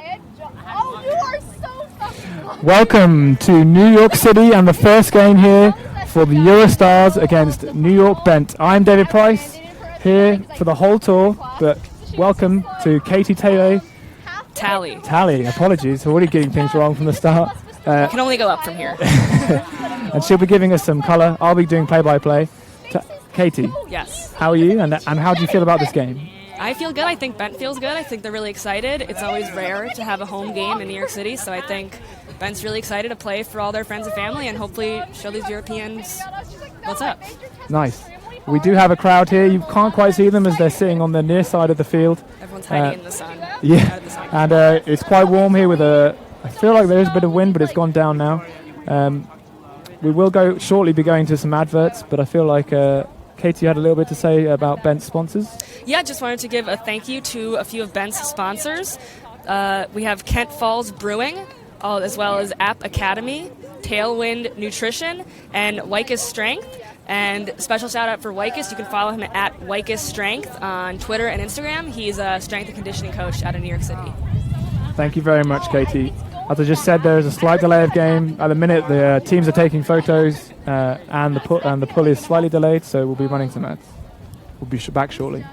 Oh, you are so fucking. Welcome to New York City and the first game here for the EuroStars against New York Bent. I'm David Price, here for the whole tour, but welcome to Katie Taylor. Tally. Apologies, already getting things wrong from the start. I can only go up from here. And she'll be giving us some colour. I'll be doing play-by-play. Katie, Yes. how are you and how do you feel about this game? I feel good. I think Bent feels good. I think they're really excited. It's always rare to have a home game in New York City, so I think Bent's really excited to play for all their friends and family and hopefully show these Europeans what's up. Nice. We do have a crowd here. You can't quite see them as they're sitting on the near side of the field. Everyone's hiding in the sun. Yeah, Out of the sun. and it's quite warm here with I feel like there is a bit of wind, but it's gone down now. We will shortly be going to some adverts, but I feel like Katie had a little bit to say about Bent's sponsors. Yeah, just wanted to give a thank you to a few of Bent's sponsors. We have Kent Falls Brewing, as well as App Academy, Tailwind Nutrition, and Wycus Strength. And special shout out for Wycus. You can follow him at Wycus Strength on Twitter and Instagram. He's a strength and conditioning coach out of New York City. Thank you very much, Katie. As I just said, there is a slight delay of game. At the minute, the teams are taking photos, and the pull is slightly delayed, so we'll be running some ads. We'll be back shortly.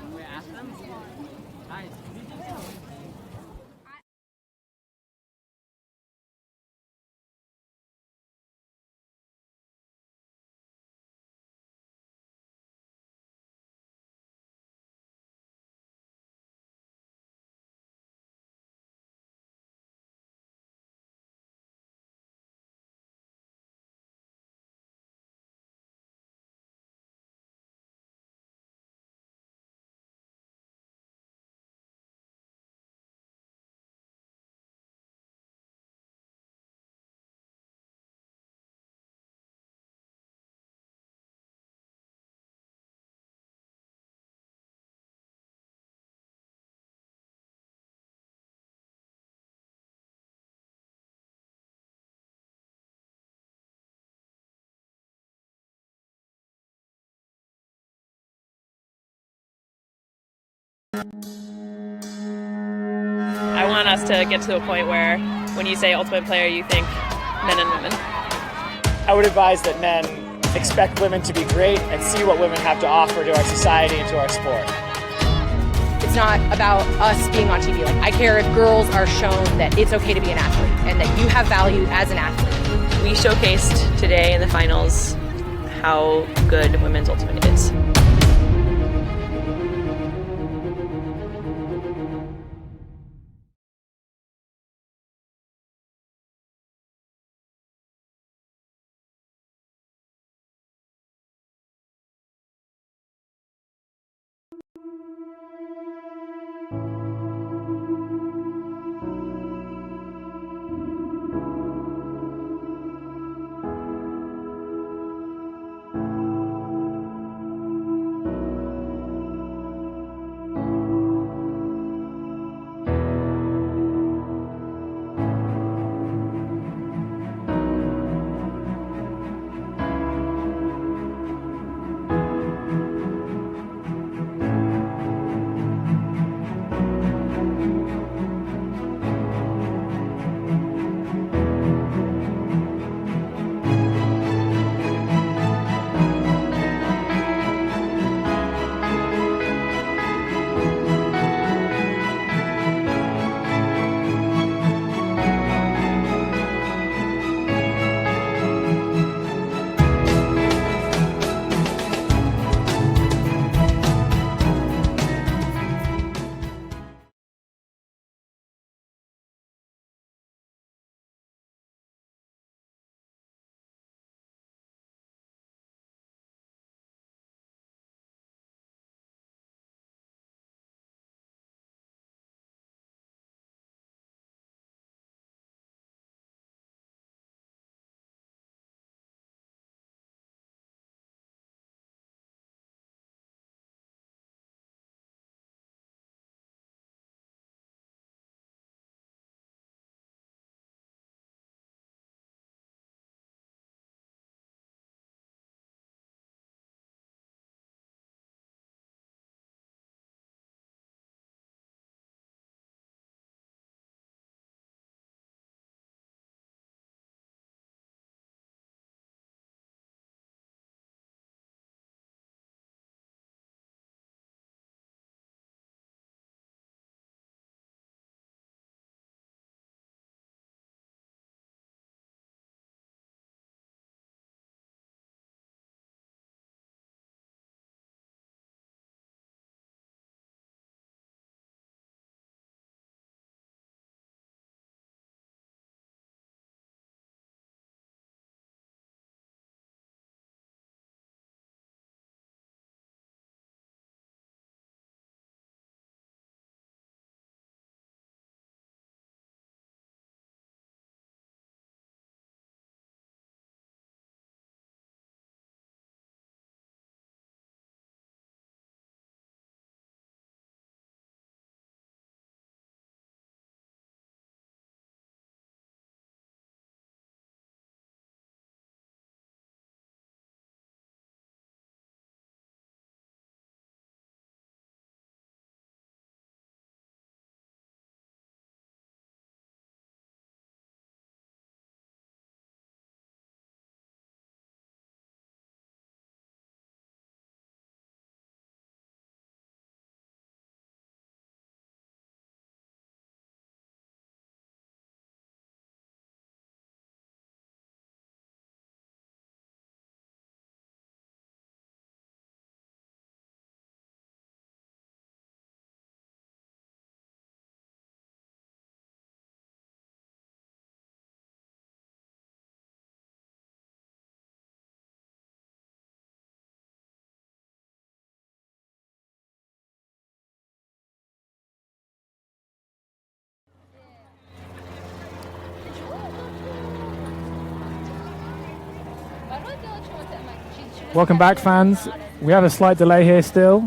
I want us to get to a point where when you say ultimate player, you think men and women. I would advise that men expect women to be great and see what women have to offer to our society and to our sport. It's not about us being on TV. Like, I care if girls are shown that it's okay to be an athlete and that you have value as an athlete. We showcased today in the finals how good women's ultimate is. Welcome back, fans. We have a slight delay here still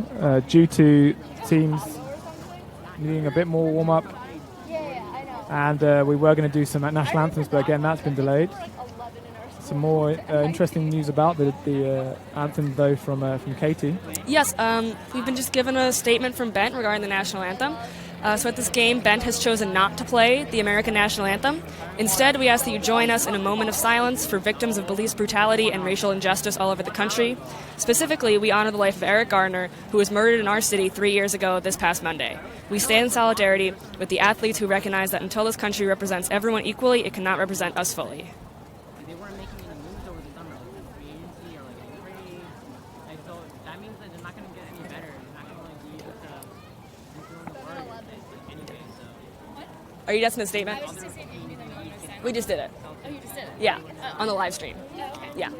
due to teams needing a bit more warm-up. And we were going to do some national anthems, but again, that's been delayed. Some more interesting news about the anthem, though, from Katie. Yes, we've been just given a statement from Bent regarding the national anthem. So at this game, Bent has chosen not to play the American national anthem. Instead, we ask that you join us in a moment of silence for victims of police brutality and racial injustice all over the country. Specifically, we honor the life of Eric Garner, who was murdered in our city 3 years ago this past Monday. We stand in solidarity with the athletes who recognize that until this country represents everyone equally, it cannot represent us fully. They weren't making any moves over the summer, like free agency or like any trade. Like, so that means that they're not going to get any better. They're not going to like be able to influence the word like, anyway. So. Are you just in a statement? We just did it. Oh, you just did it? Yeah, on the live stream. Okay. Yeah.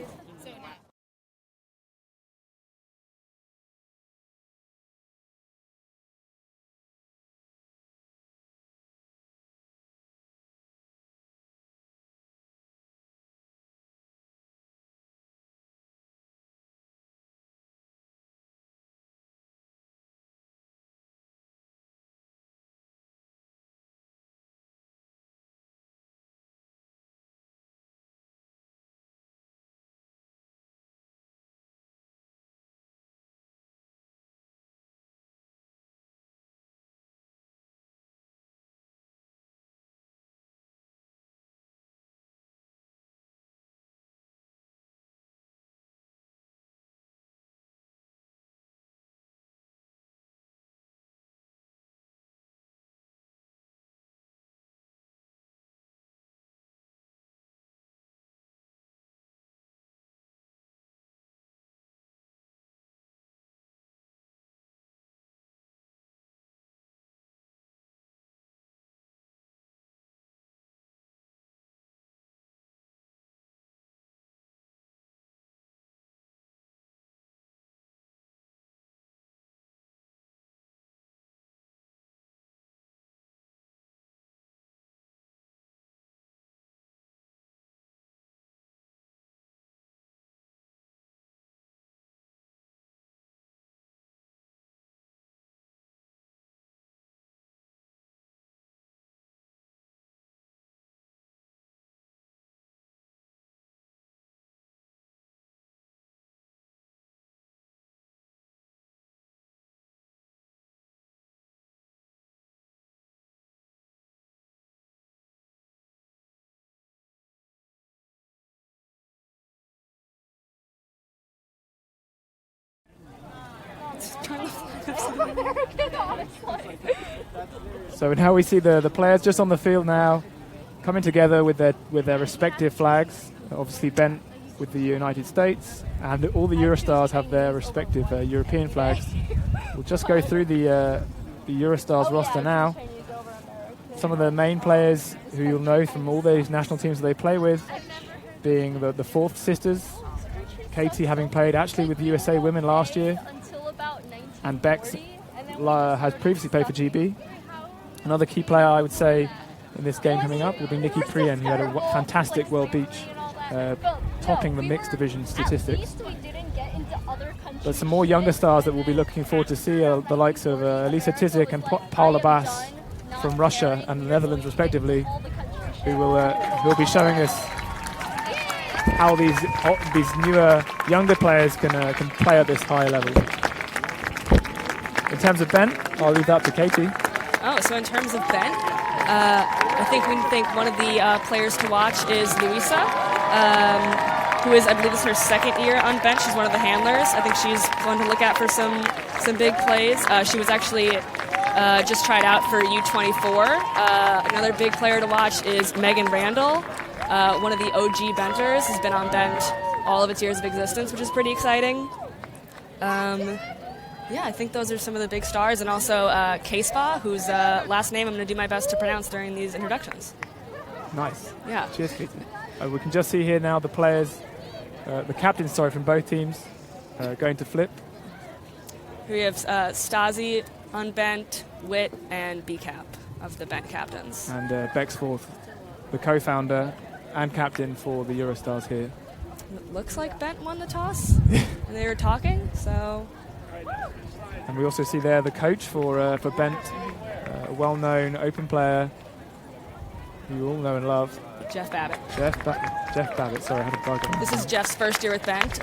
So now we see the players just on the field now, coming together with their respective flags. Obviously Bent with the United States, and all the EuroStars have their respective European flags. We'll just go through the EuroStars roster now. Some of the main players who you'll know from all these national teams that they play with, being the Fourth sisters, Katie having played actually with the USA Women last year, and Bex has previously played for GB. Another key player, I would say, in this game coming up will be Nikki Prien, who had a fantastic World Beach, topping the mixed division statistics. But some more younger stars that we'll be looking forward to see are the likes of Elisa Tizik and Paula Bass from Russia and the Netherlands, respectively, who will be showing us how these newer, younger players can play at this higher level. In terms of Bent, I'll leave that to Katie. Oh, so in terms of Bent, I think one of the players to watch is Luisa, who is, I believe, this is her second year on Bent. She's one of the handlers. I think she's one to look at for some big plays. She was actually just tried out for U24. Another big player to watch is Megan Randall, one of the OG Benters, has been on Bent all of its years of existence, which is pretty exciting. Yeah, I think those are some of the big stars, and also K-Spa, whose last name I'm going to do my best to pronounce during these introductions. Nice. Yeah. Cheers, Katie. We can just see here now the players, the captains, from both teams going to flip. We have Stasi on Bent, Witt, and B-Cap of the Bent captains. And Bexforth, the co-founder and captain for the EuroStars here. It looks like Bent won the toss, and they were talking. So. And we also see there the coach for Bent, a well-known open player who you all know and love. Jeff Babbitt. Jeff Babbitt. Sorry, I had a bug on. This is Jeff's first year with Bent.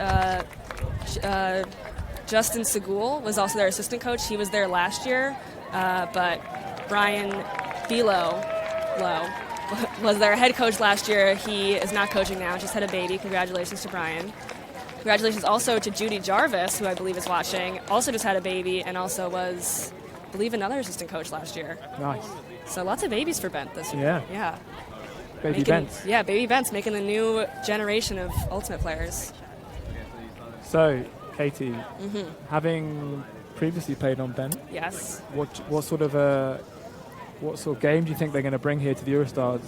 Justin Segul was also their assistant coach. He was there last year, but Brian Bilo was their head coach last year. He is not coaching now, just had a baby. Congratulations to Brian. Congratulations also to Judy Jarvis, who I believe is watching. Also just had a baby and also was, I believe, another assistant coach last year. Nice. So lots of babies for Bent this year. Yeah. Yeah. Baby Bent. Yeah, baby Bent's making the new generation of Ultimate players. So, Katie, having previously played on Bent, Yes. what sort of game do you think they're going to bring here to the EuroStars?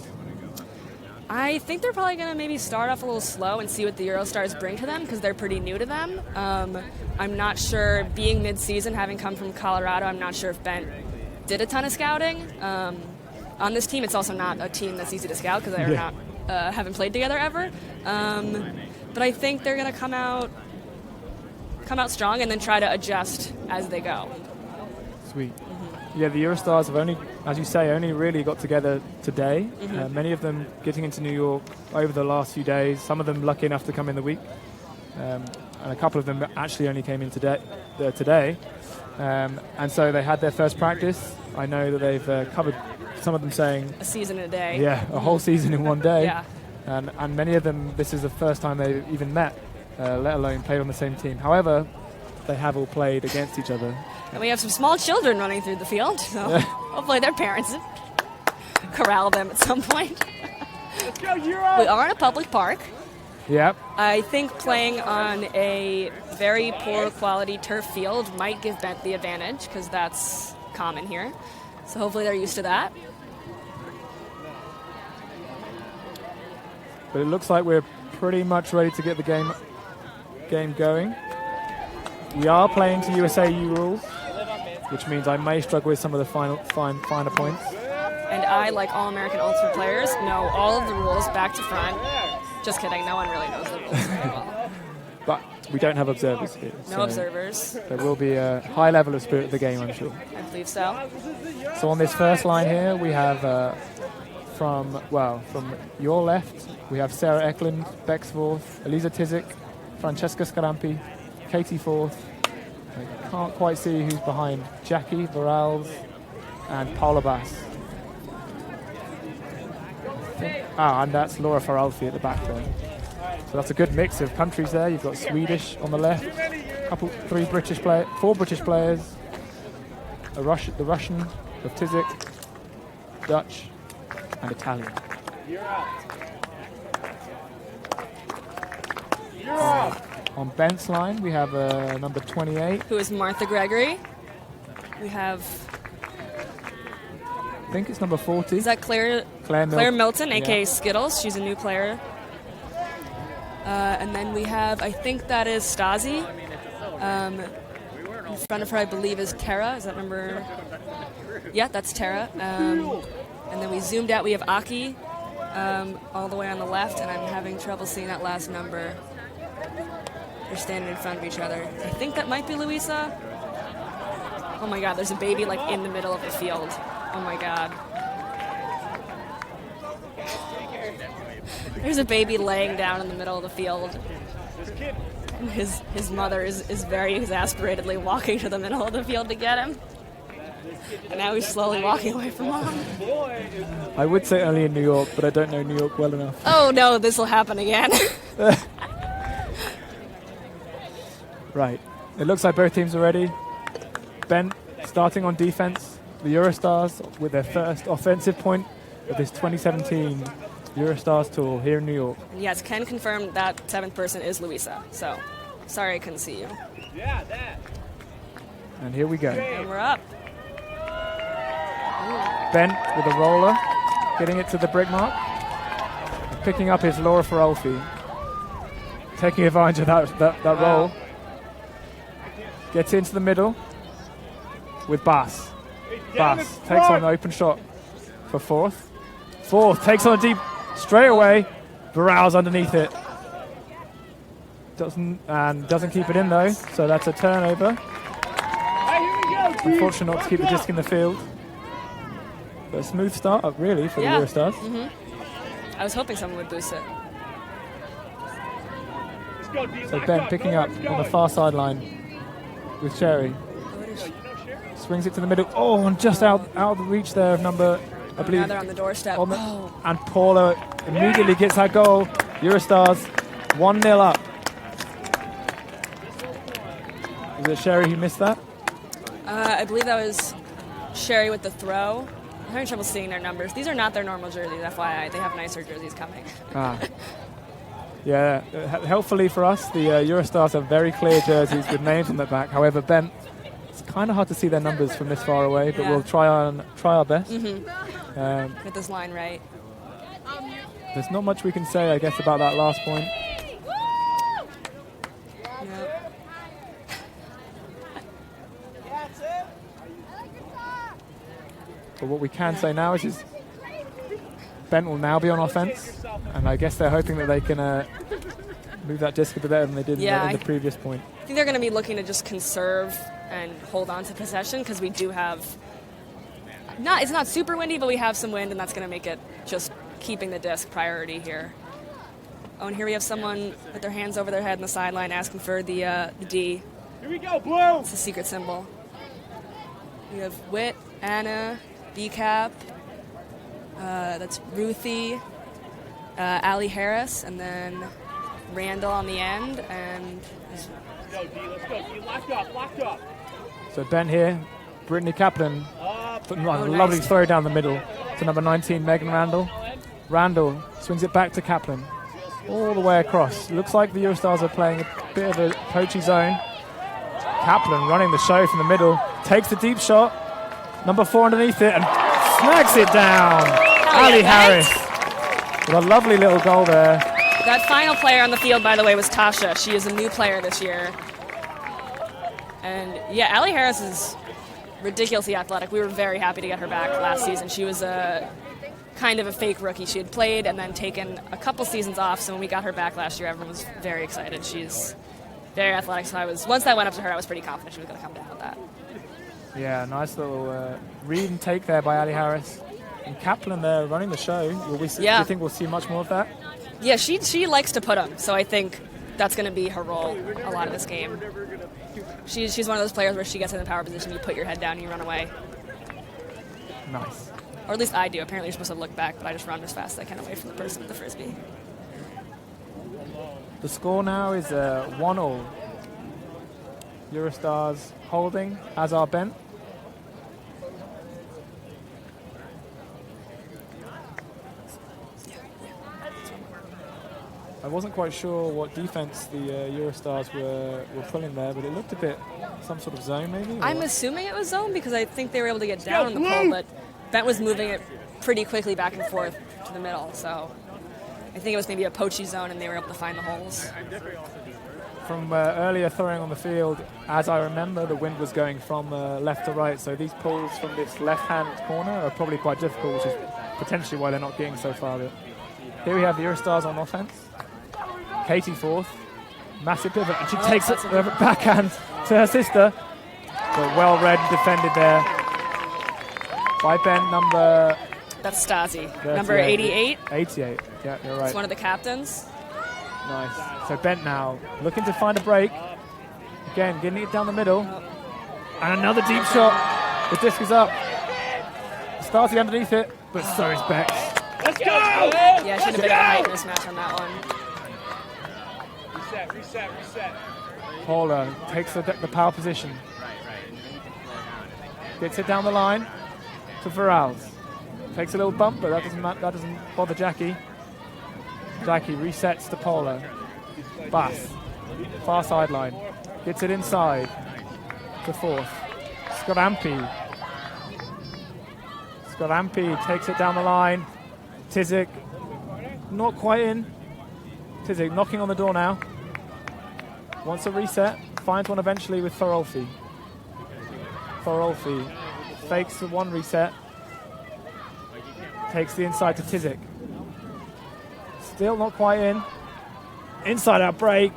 I think they're probably going to maybe start off a little slow and see what the EuroStars bring to them because they're pretty new to them. I'm not sure, being mid-season, having come from Colorado, I'm not sure if Bent did a ton of scouting. On this team, it's also not a team that's easy to scout because they're not haven't played together ever. But I think they're going to come out strong and then try to adjust as they go. Sweet. Yeah, the EuroStars have only, as you say, only really got together today. Many of them getting into New York over the last few days. Some of them lucky enough to come in the week. And a couple of them actually only came in today. And so they had their first practice. I know that they've covered, some of them saying... A season in a day. Yeah, a whole season in one day. Yeah. And many of them, this is the first time they've even met, let alone played on the same team. However, they have all played against each other. And we have some small children running through the field, so hopefully their parents corral them at some point. Let's go, Euro! We are in a public park. Yep. I think playing on a very poor quality turf field might give Bent the advantage because that's common here. So hopefully they're used to that. But it looks like we're pretty much ready to get the game going. We are playing to USAU rules, which means I may struggle with some of the finer points. And I, like all American Ultimate players, know all of the rules back to front. Just kidding, no one really knows the rules very well. But we don't have observers here. No observers. There will be a high level of spirit of the game, I'm sure. I believe so. So on this first line here, we have from your left, we have Sarah Eklund, Bex fourth, Elisa Tizik, Francesca Scarampi, Katie fourth. I can't quite see who's behind Jackie Varals and Paula Bass. And that's Laura Faralfi at the back there. So that's a good mix of countries there. You've got Swedish on the left, four British players, the Russian of Tizik, Dutch, and Italian. On Bent's line, we have number 28. Who is Martha Gregory. We have... I think it's number 40. Is that Claire Milton, a.k.a. Skittles. She's a new player. And then we have, I think that is Stasi. In front of her, I believe, is Tara. Is that number? Yeah, that's Tara. And then we zoomed out. We have Aki all the way on the left, and I'm having trouble seeing that last number. They're standing in front of each other. I think that might be Louisa. Oh my God, there's a baby like in the middle of the field. Oh my God. There's a baby laying down in the middle of the field. And his mother is very exasperatedly walking to the middle of the field to get him. And now he's slowly walking away from mom. I would say only in New York, but I don't know New York well enough. Oh no, this will happen again. Right. It looks like both teams are ready. Bent starting on defense. The EuroStars with their first offensive point of this 2017 EuroStars Tour here in New York. Yes, Ken confirmed that seventh person is Louisa. So, sorry I couldn't see you. Yeah, that. And here we go. And we're up. Bent with a roller, getting it to the brick mark. Picking up his Laura Faralfi. Taking advantage of that roll. Gets into the middle with Bass. Bass takes on an open shot for fourth. Fourth takes on a deep straight away. Barrow's underneath it. Doesn't keep it in though, so that's a turnover. Unfortunate not to keep the disc in the field. But a smooth start up really for the Eurostars. I was hoping someone would boost it. So Ben picking up on the far sideline with Sherry. Swings it to the middle. Oh, and just out of the reach there of number, I believe. Now they're on the doorstep. And Paula immediately gets that goal. Eurostars 1-0 up. Was it Sherry who missed that? I believe that was Sherry with the throw. I'm having trouble seeing their numbers. These are not their normal jerseys, FYI. They have nicer jerseys coming. Yeah, helpfully for us, the Eurostars have very clear jerseys with names on the back. However, Ben, it's kind of hard to see their numbers from this far away, but we'll try our best. Get this line right. There's not much we can say, I guess, about that last point. But what we can say now is Ben will now be on offense, and I guess they're hoping that they can move that disc a bit better than they did in the previous point. I think they're going to be looking to just conserve and hold on to possession because we do have it's not super windy, but we have some wind, and that's going to make it just keeping the disc priority here. Oh, and here we have someone with their hands over their head on the sideline asking for the D. Here we go, blue. It's a secret symbol. We have Wit, Anna, B-Cap, that's Ruthie, Allie Harris, and then Randall on the end, and... Let's go, D, let's go. D, locked up. So Ben here, Brittany Kaplan, lovely nice. throw down the middle to number 19, Megan Randall. Randall swings it back to Kaplan, all the way across. Looks like the Eurostars are playing a bit of a poachy zone. Kaplan running the show from the middle, takes the deep shot, number 4 underneath it, and snags it down. Ali Harris with a lovely little goal there. That final player on the field, by the way, was Tasha. She is a new player this year. And yeah, Allie Harris is ridiculously athletic. We were very happy to get her back last season. She was a kind of a fake rookie. She had played and then taken a couple seasons off, so when we got her back last year, everyone was very excited. She's very athletic, so once I went up to her, I was pretty confident she was going to come down with that. Yeah, nice little read and take there by Ali Harris. And Kaplan there running the show. Do you think we'll see much more of that? Yeah, she likes to put them, so I think that's going to be her role a lot of this game. She's one of those players where she gets in the power position, you put your head down and you run away. Nice. Or at least I do. Apparently you're supposed to look back, but I just run as fast as I can away from the person with the frisbee. The score now is 1-1. Eurostars holding, as are Ben. I wasn't quite sure what defense the Eurostars were pulling there, but it looked a bit some sort of zone maybe? I'm assuming it was zone because I think they were able to get down in the pole, but Ben was moving it pretty quickly back and forth to the middle, so I think it was maybe a poachy zone and they were able to find the holes. From earlier throwing on the field, as I remember, the wind was going from left to right, so these pulls from this left-hand corner are probably quite difficult, which is potentially why they're not getting so far. But here we have the Eurostars on offense. Katie fourth, massive pivot, and she takes it backhand to her sister. But well read and defended there by Ben, number... That's Stasi, number 88. 88, yeah, you're right. It's one of the captains. Nice. So Bent now looking to find a break. Again, getting it down the middle. And another deep shot. The disc is up. Stasi underneath it, but so is Bex. Let's go! Yeah, should have been a height mismatch on that one. Reset. Paula takes the power position. Gets it down the line to Varals. Takes a little bump, but that doesn't bother Jackie. Jackie resets to Paula. Bass. Far sideline. Gets it inside to fourth. Scott Ampe takes it down the line. Tizik not quite in. Tizik knocking on the door now. Wants a reset. Finds one eventually with Thorolfi. Fakes the one reset. Takes the inside to Tizik. Still not quite in. Inside out break.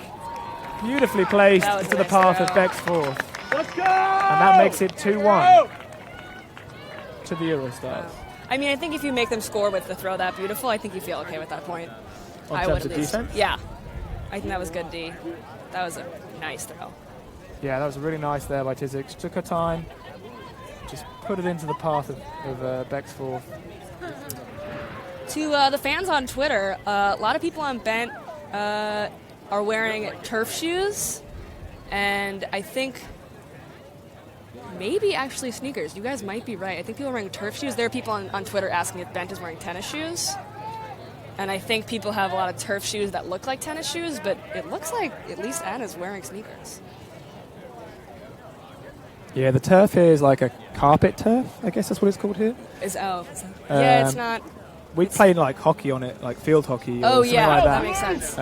beautifully placed That was into a the nice path throw. of Beck's fourth. Let's go! And that makes it 2-1 to the EuroStars. I mean, I think if you make them score with the throw that beautiful, I think you feel okay with that point. On I terms would of at least. defense? Yeah. I think that was good D. That was a nice throw. Yeah, that was really nice there by Tizik. She took her time, just put it into the path of Beck's fourth. To the fans on Twitter, a lot of people on Bent are wearing turf shoes, and I think maybe actually sneakers. You guys might be right. I think people are wearing turf shoes. There are people on Twitter asking if Bent is wearing tennis shoes. And I think people have a lot of turf shoes that look like tennis shoes, but it looks like at least Anna's wearing sneakers. Yeah, the turf here is like a carpet turf. I guess that's what it's called here. Yeah, it's not. We played like hockey on it, like field hockey. Or Oh something yeah, like that that. makes sense.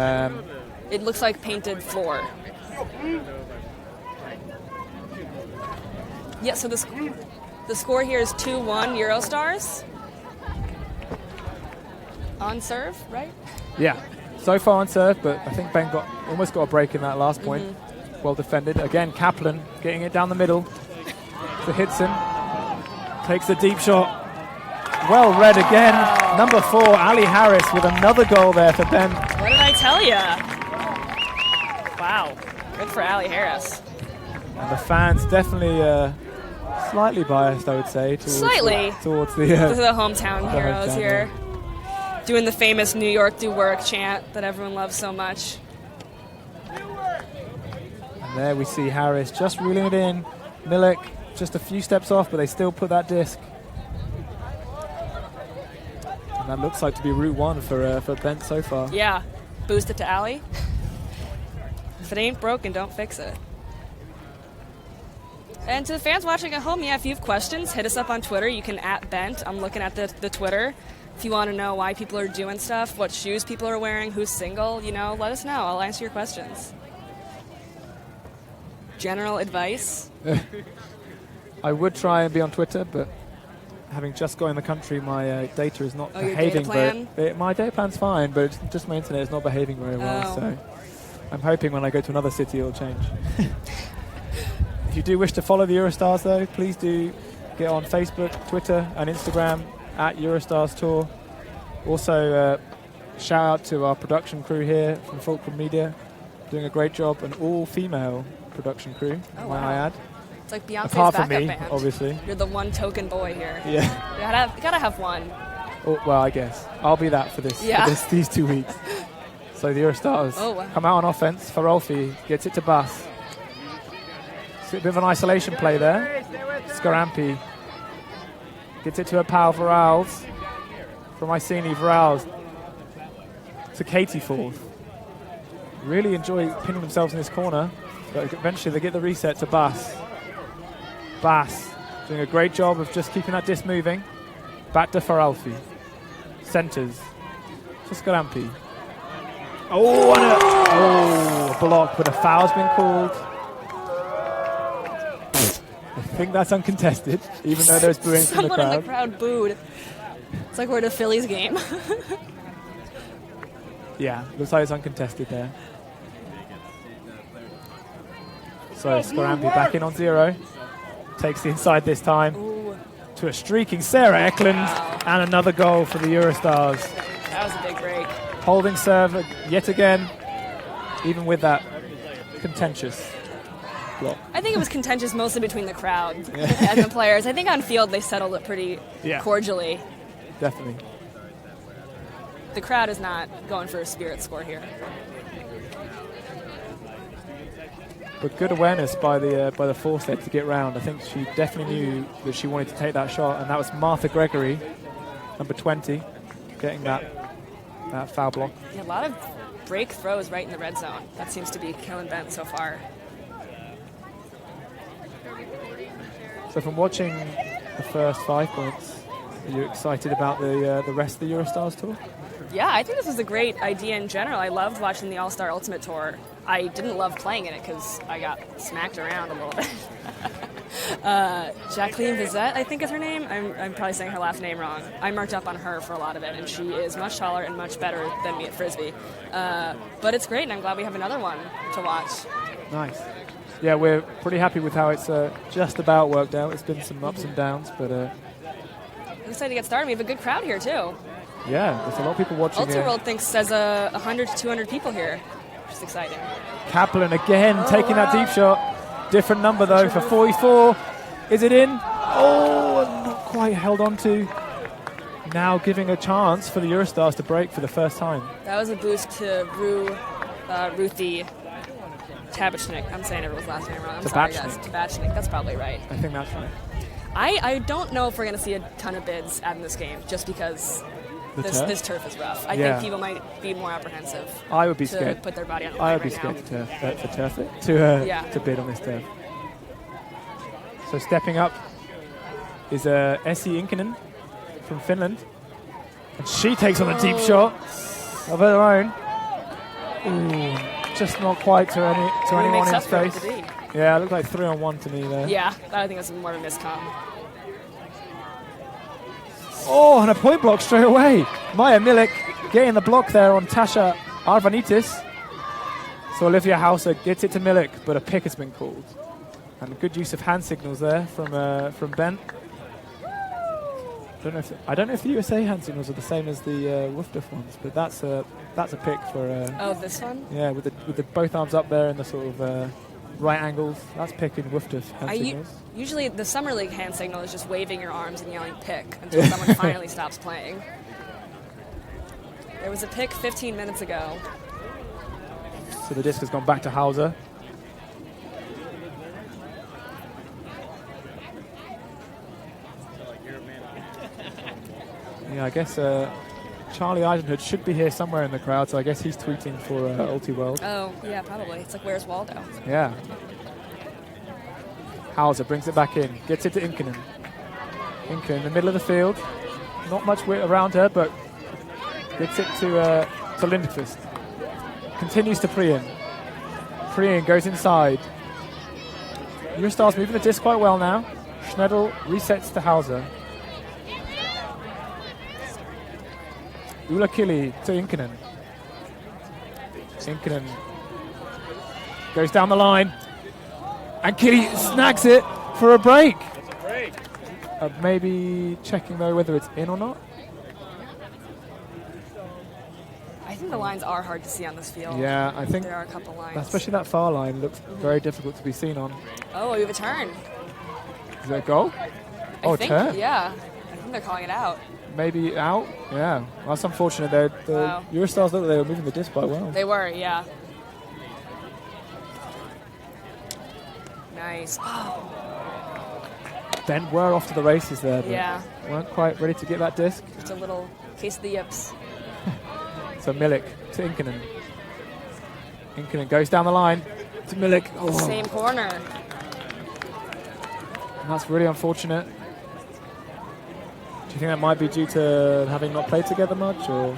It looks like painted floor. Yeah, so the score here is 2-1 EuroStars. On serve, right? Yeah, so far on serve, but I think Ben almost got a break in that last point. Mm-hmm. Well defended. Again, Kaplan getting it down the middle to Hitson. Takes the deep shot. Well read again. Number 4, Ali Harris with another goal there for Ben. What did I tell ya? Wow, good for Ali Harris. And the fans definitely slightly biased, I would say. Slightly. Towards This is the... the hometown heroes hometown, here. Doing the famous New York do work chant that everyone loves so much. And there we see Harris just reeling it in. Milik just a few steps off, but they still put that disc. And that looks like to be Route 1 for Bent so far. Yeah, boost it to Ali. If it ain't broken, don't fix it. And to the fans watching at home, yeah, if you have questions, hit us up on Twitter. You can @Bent. I'm looking at the Twitter. If you want to know why people are doing stuff, what shoes people are wearing, who's single, let us know. I'll answer your questions. General advice? I would try and be on Twitter, but having just got in the country, my data is not your behaving. data plan? My data plan's fine, but just my internet is not behaving very well. Oh. So I'm hoping when I go to another city, it'll change. If you do wish to follow the EuroStars, though, please do get on Facebook, Twitter, and Instagram @EuroStarsTour. Also, shout out to our production crew here from Fulcrum Media, doing a great job, an all-female production crew, Oh, might wow. I add. It's like Beyonce's Apart from backup me, band. obviously. You're the one token boy here. Yeah. You gotta have one. Oh, well, I guess I'll be that for this. Yeah. These 2 weeks. So the EuroStars Wow. come out on offense. Farolfi gets it to Bass. It's a bit of an isolation play there. Skarampi gets it to her pal Varals. From Iceni, Varals to Katie fourth. Really enjoy pinning themselves in this corner, but eventually they get the reset to Bass. Bass doing a great job of just keeping that disc moving. Back to Faralfi. Centres to Skarampi. Oh, and a block, but a foul's been called. I think that's uncontested, even though there's booing from the Someone in crowd. the crowd booed. It's like we're at a Phillies game. Yeah, looks like it's uncontested there. So Skarampi back in on 0. Takes the inside this time. Ooh, To a streaking Sarah Eklund. And another goal for the EuroStars. that was a big break. Holding serve yet again, even with that contentious block. I think it was contentious mostly between the crowd and the players. I think on field they settled it pretty cordially. Definitely. The crowd is not going for a spirit score here. But good awareness by the foreset to get round. I think she definitely knew that she wanted to take that shot, and that was Martha Gregory, number 20, getting that foul block. Yeah, a lot of break throws right in the red zone. That seems to be killing Bent so far. So from watching the first 5 points, are you excited about the rest of the EuroStars Tour? Yeah, I think this was a great idea in general. I loved watching the All-Star Ultimate Tour. I didn't love playing in it because I got smacked around a little bit. Jacqueline Vizette, I think is her name. I'm probably saying her last name wrong. I marked up on her for a lot of it, and she is much taller and much better than me at Frisbee. But it's great, and I'm glad we have another one to watch. Nice. Yeah, we're pretty happy with how it's just about worked out. It's been some ups and downs, but I'm excited to get started. We have a good crowd here, too. yeah, there's a lot of people watching. Ultiworld thinks says 100 to 200 people here, which is exciting. Kaplan again taking that deep shot. Different number though for 44. Is it in? Oh, not quite held on to. Now giving a chance for the Eurostars to break for the first time. That was a boost to Ruthie Tabachnik. I'm saying everyone's last name wrong. I'm sorry, guys. Tabachnik. That's probably right. I think that's right. I don't know if we're going to see a ton of bids out in this game, just because this turf is rough. I think people might be more apprehensive. I would be to scared. Put their body on the I line would be right scared now. to bid on this turf. So stepping up is Essi Inkinen from Finland, and she takes on a deep shot of her own. Ooh, just not quite to anyone in space. Yeah, it looked like 3-on-1 to me there. Yeah, I think that's more of a miscom. Oh, and a point block straight away. Maya Milik getting the block there on Tasha Arvanitis. So Olivia Hauser gets it to Milik, but a pick has been called. And good use of hand signals there from Ben. I don't know if the USA hand signals are the same as the Woofduff ones, but that's a pick for. Oh, this one? Yeah, with the both arms up there in the sort of right angles. That's picking Woofduff hand signals. Usually the Summer League hand signal is just waving your arms and yelling pick until someone finally stops playing. There was a pick 15 minutes ago. So the disc has gone back to Hauser. Yeah, I guess Charlie Eisenhood should be here somewhere in the crowd, so I guess he's tweeting for Ultiworld. Oh, yeah, probably. It's like, where's Waldo? Yeah. Hauser brings it back in, gets it to Inkinen. Inkinen in the middle of the field. Not much weight around her, but gets it to Lindqvist. Continues to Prien. Prien goes inside. Eurostars moving the disc quite well now. Schnedel resets to Hauser. Ulakili to Inkinen. Inkinen goes down the line. And Kili snags it for a break. Maybe checking though whether it's in or not. I think the lines are hard to see on this field. Yeah, I think there are a couple lines. Especially that far line looks very difficult to be seen on. Oh, we have a turn. Is that a goal? I think, turn? Yeah. I think they're calling it out. Maybe out? Yeah. Well, that's unfortunate. The Eurostars looked like they were moving the disc quite well. They were, yeah. Nice. Oh. Then we're off to the races there. But yeah. Weren't quite ready to get that disc. Just a little case of the yips. So Milik to Inkinen. Inkinen goes down the line to Milik. Oh. Same corner. And that's really unfortunate. Do you think that might be due to having not played together much, or?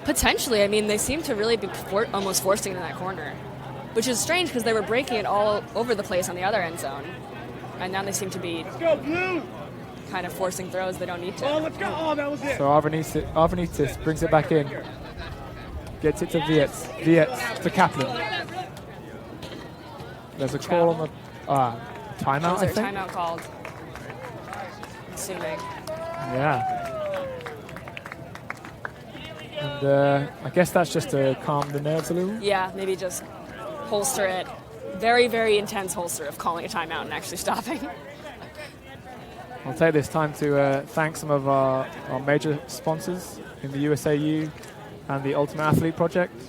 Potentially. I mean, they seem to really be almost forcing in that corner, which is strange because they were breaking it all over the place on the other end zone, and now they seem to be kind of forcing throws they don't need to. Oh, let's go! Oh, that was it. So Arvanitis brings it back in, gets it to Viets to Kaplan. There's a call on the timeout. Was there a timeout called? Assuming. Yeah. And I guess that's just to calm the nerves a little. Yeah, maybe just holster it. Very, very intense holster of calling a timeout and actually stopping. I'll take this time to thank some of our major sponsors in the USAU and the Ultimate Athlete Project.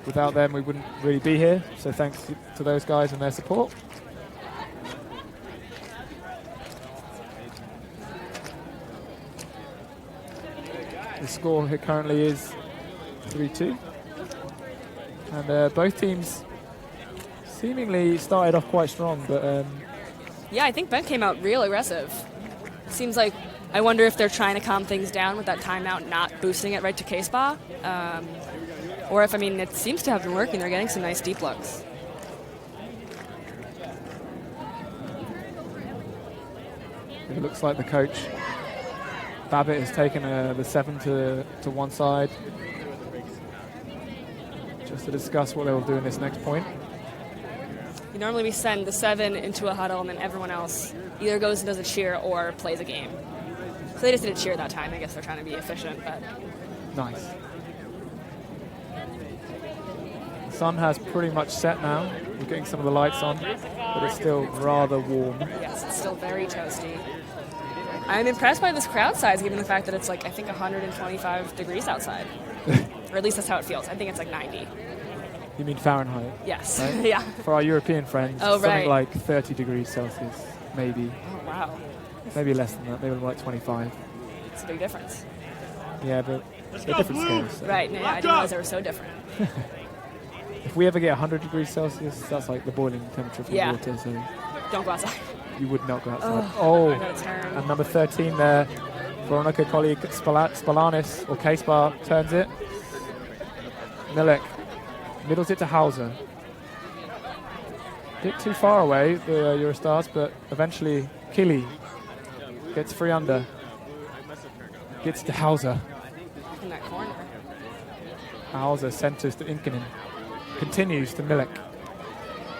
Without them, we wouldn't really be here. So thanks to those guys and their support. The score here currently is 3-2. And both teams seemingly started off quite strong, but... yeah, I think Ben came out real aggressive. Seems like, I wonder if they're trying to calm things down with that timeout, not boosting it right to K-Spa. Or if, I mean, it seems to have been working. They're getting some nice deep looks. It looks like the coach, Babbitt, has taken the 7 to one side just to discuss what they will do in this next point. Normally we send the 7 into a huddle and then everyone else either goes and does a cheer or plays a game. So they just did a cheer that time. I guess they're trying to be efficient, but... Nice. The sun has pretty much set now. We're getting some of the lights on, but it's still rather warm. Yes, it's still very toasty. I'm impressed by this crowd size, given the fact that it's like, I think, 125 degrees outside. Or at least that's how it feels. I think it's like 90. You mean Fahrenheit? Yes. Right? Yeah. For our European friends, Oh, something right. like 30 degrees Celsius, maybe. Oh, wow. Maybe less than that, maybe like 25. It's a big difference. Yeah, but they're different scales. So. Right, no, I didn't realize they were so different. If we ever get 100 degrees Celsius, that's like the boiling temperature for Yeah. water, so Don't go outside. you would not go outside. I got a turn. And number 13 there, Veronica colleague Spalanis, or K-Spar, turns it. Milek middles it to Hauser. Bit too far away, the Eurostars, but eventually Kili gets 3 under. Gets to Hauser. In that corner. Hauser centers to Inkinen. Continues to Milek.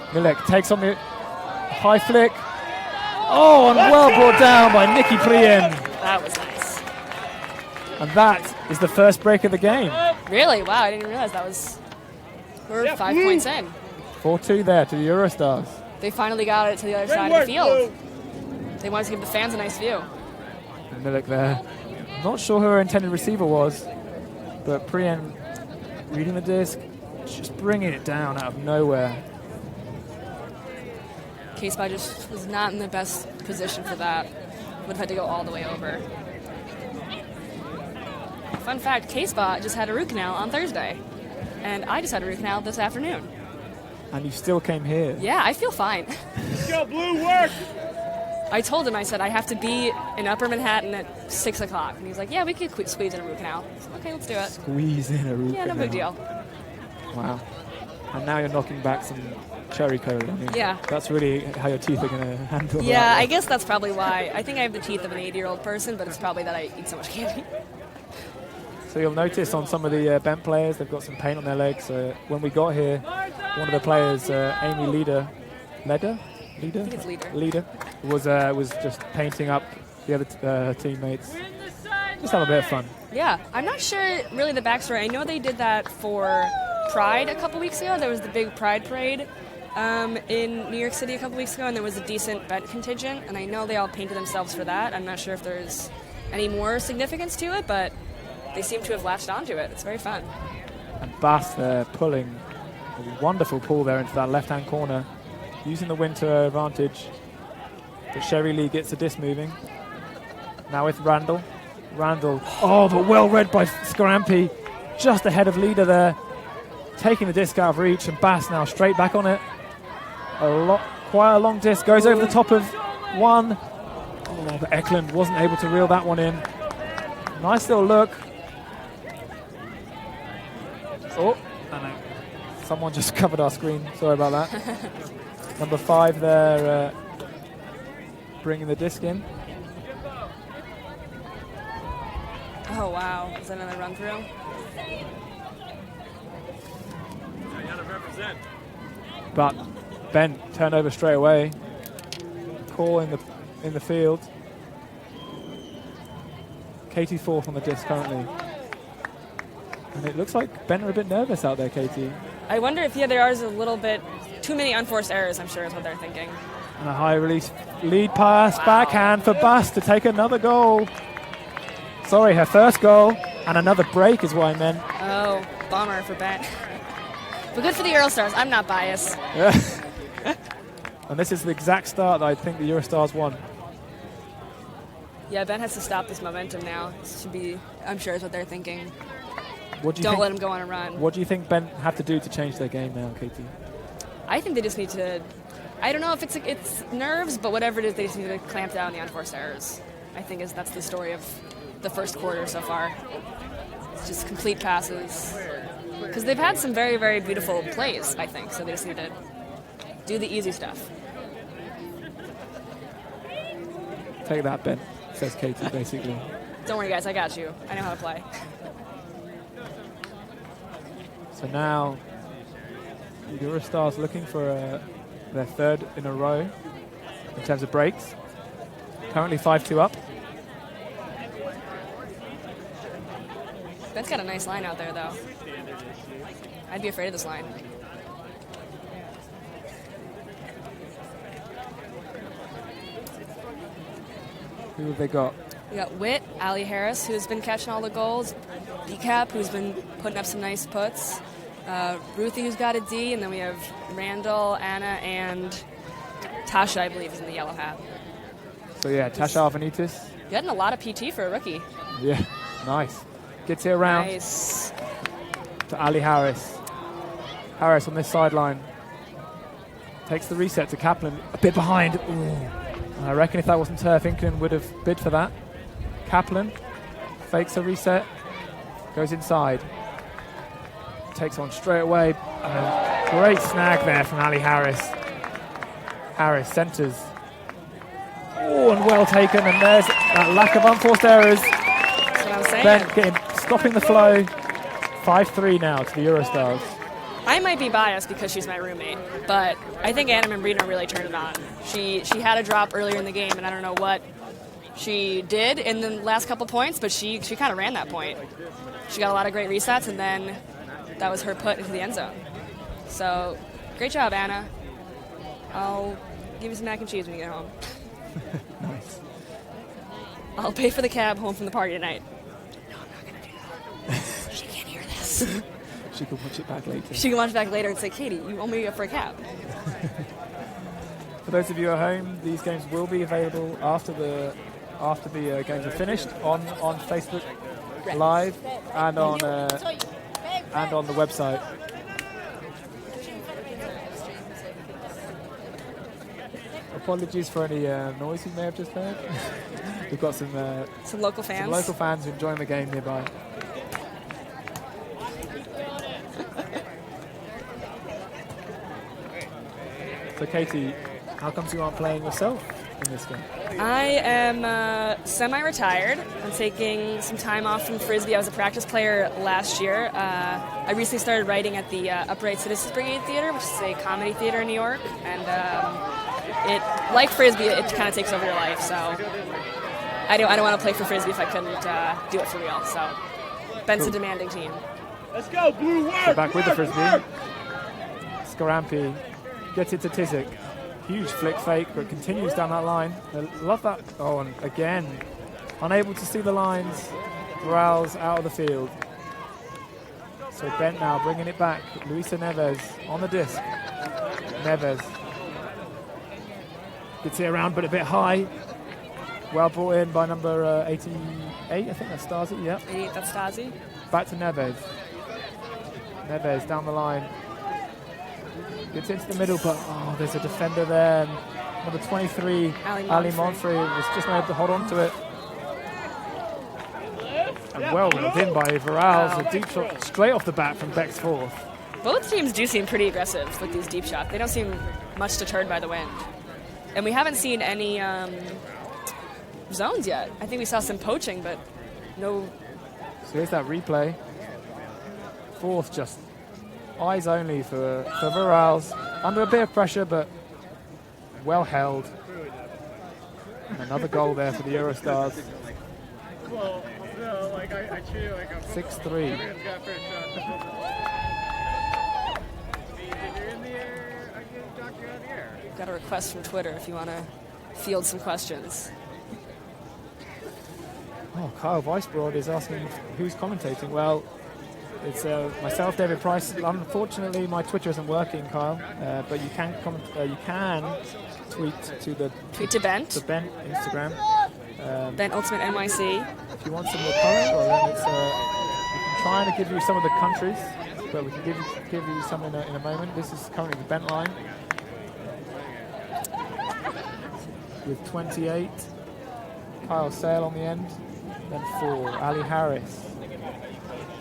Milek takes on the high flick. Oh, and well brought down by Nikki Prien. That was nice. And that is the first break of the game. Really? Wow, I didn't realize that was... We're 5 points in. 4-2 there to the Eurostars. They finally got it to the other side of the field. They wanted to give the fans a nice view. And Milek there. Not sure who her intended receiver was, but Prien reading the disc, just bringing it down out of nowhere. K-Spot just was not in the best position for that. Would have had to go all the way over. Fun fact, K-Spot just had a root canal on Thursday. And I just had a root canal this afternoon. And you still came here. Yeah, I feel fine. Let's go, Blue, work! I told him, I said, I have to be in Upper Manhattan at 6 o'clock. And he was like, yeah, we could squeeze in a root canal. I said, okay, let's do it. Squeeze in a root Yeah, no canal. big deal. Wow. And now you're knocking back some cherry cola. I mean, Yeah. That's really how your teeth are going to handle that. Yeah, I guess that's probably why. I think I have the teeth of an 80-year-old person, but it's probably that I eat so much candy. So you'll notice on some of the bent players, they've got some paint on their legs. When we got here, one of the players, Amy Leader, I think it's Leader. was just painting up the other teammates. Just have a bit of fun. Yeah, I'm not sure really the backstory. I know they did that for Pride a couple weeks ago. There was the big Pride parade in New York City a couple weeks ago, and there was a decent bent contingent, and I know they all painted themselves for that. I'm not sure if there's any more significance to it, but they seem to have latched onto it. It's very fun. And Bass pulling a wonderful pull there into that left-hand corner, using the wind to her advantage. But Sherry Lee gets the disc moving. Now with Randall. Randall, oh, but well read by Scarampy, just ahead of Leader there, taking the disc out of reach, and Bass now straight back on it. Quite a long disc, goes over the top of one. Oh, but Eklund wasn't able to reel that one in. Nice little look. Oh, and someone just covered our screen. Sorry about that. Number 5 there, bringing the disc in. Oh, wow. Is that another run through? But Ben turned over straight away. Call in the field. Katie 4th on the disc currently. And it looks like Ben are a bit nervous out there, Katie. I wonder if, there are a little bit too many unforced errors, I'm sure is what they're thinking. And a high release lead pass, backhand for Bass to take another goal. Sorry, her first goal, and another break is what I meant. Oh, bummer for Ben. But good for the EuroStars. I'm not biased. And this is the exact start that I think the Eurostars won. Yeah, Ben has to stop this momentum now. This should be, I'm sure, is what they're thinking. What do you Don't think, let him go on a run. What do you think Ben have to do to change their game now, Katie? I think they just need to, I don't know if it's nerves, but whatever it is, they just need to clamp down the unforced errors. I think that's the story of the first quarter so far. It's just complete passes. Because they've had some very, very beautiful plays, I think, so they just need to do the easy stuff. Take that, Ben, says Katie, basically. Don't worry, guys. I got you. I know how to play. So now, EuroStars looking for their third in a row in terms of breaks. Currently 5-2 up. Ben's got a nice line out there, though. I'd be afraid of this line. Who have they got? We got Witt, Ali Harris, who's been catching all the goals. B-Cap, who's been putting up some nice puts. Ruthie, who's got a D. And then we have Randall, Anna, and Tasha, I believe, is in the yellow hat. So yeah, Tasha Alvanitis. Getting a lot of PT for a rookie. Yeah, nice. Gets it around Nice. to Ali Harris. Harris on this sideline. Takes the reset to Kaplan. A bit behind. Ooh. I reckon if that wasn't turf, England would have bid for that. Kaplan fakes a reset. Goes inside. Takes on straight away. Great snag there from Ali Harris. Harris centres. Oh, and well taken. And there's that lack of unforced errors. That's what I'm saying. Ben stopping the flow. 5-3 now to the EuroStars. I might be biased because she's my roommate, but I think Anna Membrino really turned it on. She had a drop earlier in the game, and I don't know what she did in the last couple points, but she kind of ran that point. She got a lot of great resets, and then that was her put into the end zone. So, great job, Anna. I'll give you some mac and cheese when you get home. Nice. I'll pay for the cab home from the party tonight. No, I'm not going to do that. She can't hear this. She can watch it back later. She can watch back later and say, Katie, you owe me for a cab. For those of you at home, these games will be available after the games are finished on Facebook Live and on the website. Apologies for any noise you may have just heard. We've got some local fans. Some local fans enjoying the game nearby. So Katie, how comes you aren't playing yourself in this game? I am semi-retired. I'm taking some time off from Frisbee. I was a practice player last year. I recently started writing at the Upright Citizens Brigade Theater, which is a comedy theater in New York. And it, like Frisbee, it kind of takes over your life. So I don't want to play for Frisbee if I couldn't do it for real. So Ben's a demanding team. Let's go, Blue Work! So back with the Frisbee. Skarampi gets it to Tizik. Huge flick fake, but continues down that line. I love that. Oh, and again, unable to see the lines. Morales out of the field. So Bent now bringing it back. Luisa Neves on the disc. Neves gets it around, but a bit high. Well brought in by number 88. I think that's Stasi. Yep. 88, that's Stasi. Back to Neves. Neves down the line. Gets into the middle, but there's a defender there. And number 23, Ali Monfrey, was just able to hold on to it. And well ruled in by Varals. A deep shot straight off the bat from Beck's fourth. Both teams do seem pretty aggressive with these deep shots. They don't seem much deterred by the wind. And we haven't seen any zones yet. I think we saw some poaching, but no. So here's that replay. Fourth just eyes only for Varals. Under a bit of pressure, but well held. And another goal there for the EuroStars. 6-3. Got a request from Twitter if you want to field some questions. Oh, Kyle Weisbrod is asking who's commentating. Well, it's myself, David Price. Unfortunately, my Twitter isn't working, Kyle. But you can tweet to the Bent. The Bent Instagram. Bent Ultimate NYC. If you want some more color, well, then it's we can try and give you some of the countries, but we can give you some in a moment. This is currently the Bent line with 28. Kyle Sale on the end. Then 4. Ali Harris.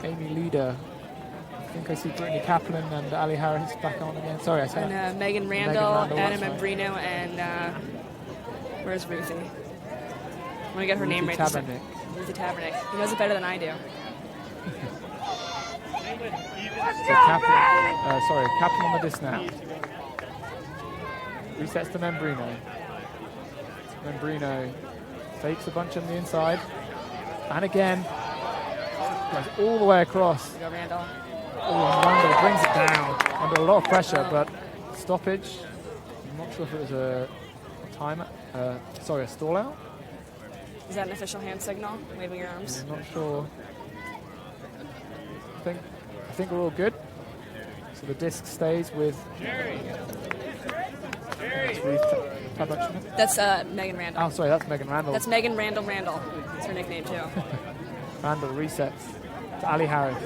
Amy Leader. I think I see Brittany Kaplan and Ali Harris back on again. Sorry, I said. And Megan Randall, Anna Membrino, and where's Ruthie? Let me get her name right this time. Tabernick. Ruthie Tabernick. He knows it better than I do. So captain on the disc now. Resets to Membrino. Membrino fakes a bunch on the inside. And again, goes all the way across. Go Randall. Oh, Randall brings it down under a lot of pressure, but stoppage. I'm not sure if it was a timeout. A stall out. Is that an official hand signal? Waving your arms. I'm not sure. I think we're all good. So the disc stays with. That's Megan Randall. Oh, sorry, that's Megan Randall. That's Megan Randall. That's her nickname too. Randall resets to Ali Harris.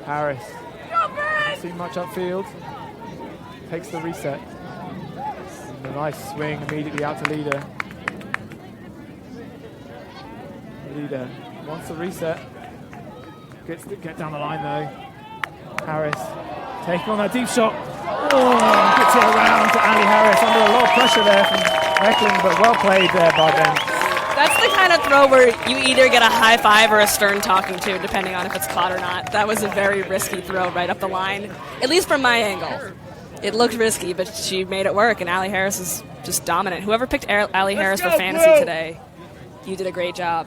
Harris. Doesn't see much upfield. Takes the reset. And a nice swing immediately out to Leader. Leader wants the reset. Get down the line though. Harris taking on that deep shot. Oh, gets it around to Ali Harris under a lot of pressure there from Meckling, but well played there by Ben. That's the kind of throw where you either get a high five or a stern talking to, depending on if it's caught or not. That was a very risky throw right up the line, at least from my angle. It looked risky, but she made it work, and Ali Harris is just dominant. Whoever picked Ali Harris for fantasy today, you did a great job.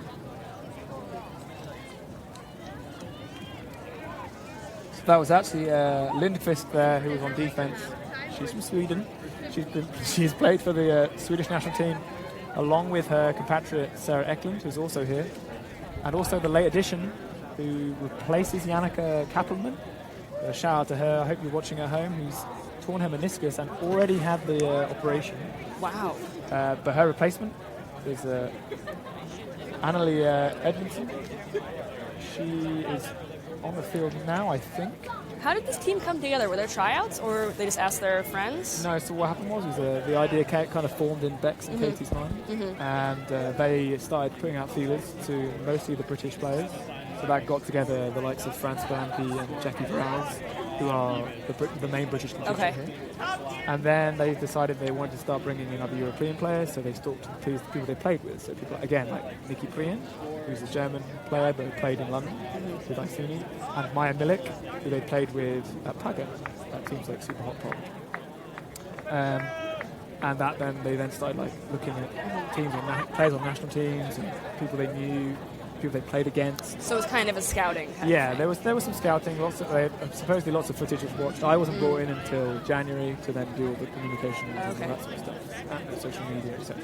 That was actually Lindqvist there, who was on defense. She's from Sweden. She's played for the Swedish national team, along with her compatriot Sarah Eklund, who's also here, and also the late addition who replaces Jannica Kappelman. A shout out to her. I hope you're watching at home. Who's torn her meniscus and already had the operation. Wow. But her replacement is Annalie Edmondson. She is on the field now, I think. How did this team come together? Were there tryouts, or they just asked their friends? No, so what happened was the idea kind of formed in Beck's and Katie's mind, and they started putting out feelers to mostly the British players. So that got together the likes of France Blanky and Jackie Browse, who are the main British contingent here. And then they decided they wanted to start bringing in other European players, so they talked to the people they played with. So people, again, like Nikki Prien, who's a German player but who played in London with Iceni, and Maya Milik, who they played with at Paga. That team's like super hot pot. And they then started like looking at teams players on national teams and people they knew, people they played against. So it was kind of a scouting. There was some scouting. Supposedly lots of footage was watched. I wasn't brought in until January to then do all the communication and all that sort of stuff, and social media, etc.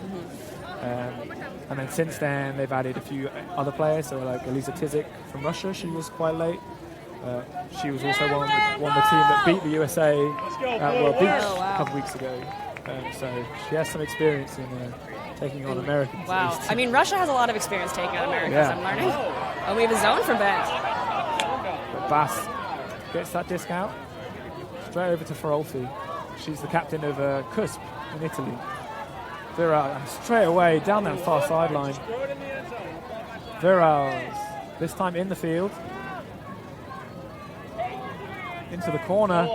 And then since then they've added a few other players. So like Elisa Tizik from Russia, she was quite late. She was also one of the team that beat the USA at World Beach a couple weeks ago. So she has some experience in taking on Americans. Wow. I mean, Russia has a lot of experience taking on Americans, I'm learning. Oh, we have a zone for Ben. But Bass gets that disc out. Straight over to Ferolfi. She's the captain of CUSP in Italy. Viral, and straight away down that far sideline. Virals, this time in the field. Into the corner.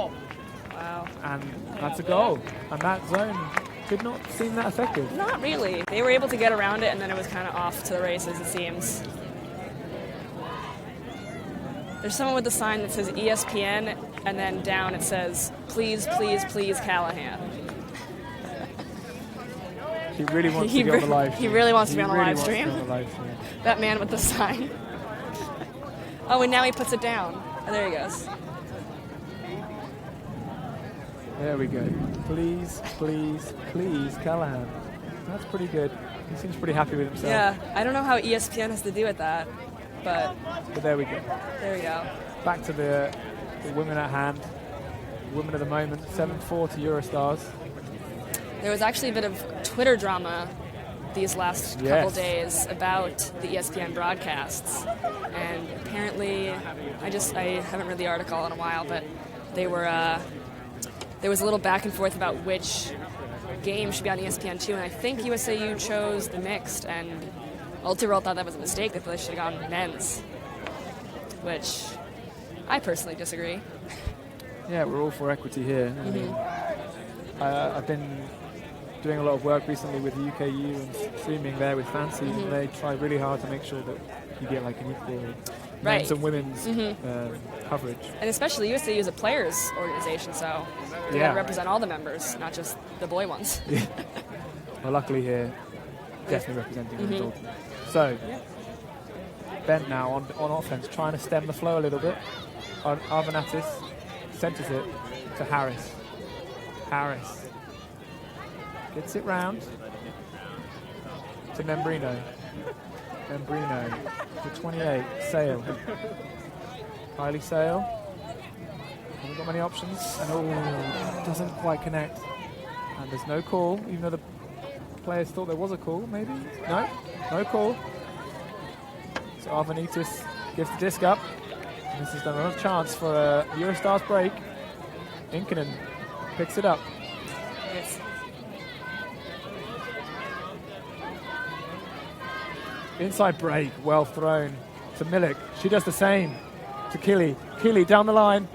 Wow. And that's a goal. And that zone did not seem that effective. Not really. They were able to get around it, and then it was kind of off to the races, it seems. There's someone with a sign that says ESPN, and then down it says, please, please, please, Callahan. He really wants to be on the live stream. He really wants to be on the live stream. That man with the sign. Oh, and now he puts it down. Oh, there he goes. There we go. Please, please, please, Callahan. That's pretty good. He seems pretty happy with himself. Yeah, I don't know how ESPN has to do with that, but there we go. There we go. Back to the women at hand. Women of the moment, 7-4 to EuroStars. There was actually a bit of Twitter drama these last couple days about the ESPN broadcasts, and apparently, I haven't read the article in a while, but they were there was a little back and forth about which game should be on ESPN2, and I think USAU chose the mixed, and Ultiworld thought that was a mistake. They thought they should have gone men's, which I personally disagree. Yeah, we're all for equity here. I mean, I've been doing a lot of work recently with UKU and streaming there with Fancy, and they try really hard to make sure that you get like an equal men's and women's coverage. And especially USC is a players organization, so they gotta represent all the members, not just the boy ones. Well, luckily here, definitely representing women's ultimate. So, Bent now on offense, trying to stem the flow a little bit. Arvanatis centers it to Harris. Harris gets it round to Membrino. Membrino to 28. Sale. Kylie Sale. Haven't got many options. And doesn't quite connect. And there's no call, even though the players thought there was a call, maybe? No call. So Arvanitis gives the disc up. And this is another chance for a EuroStars break. Inkinen picks it up. Yes. Inside break, well thrown to Milik. She does the same to Kili. Kili down the line.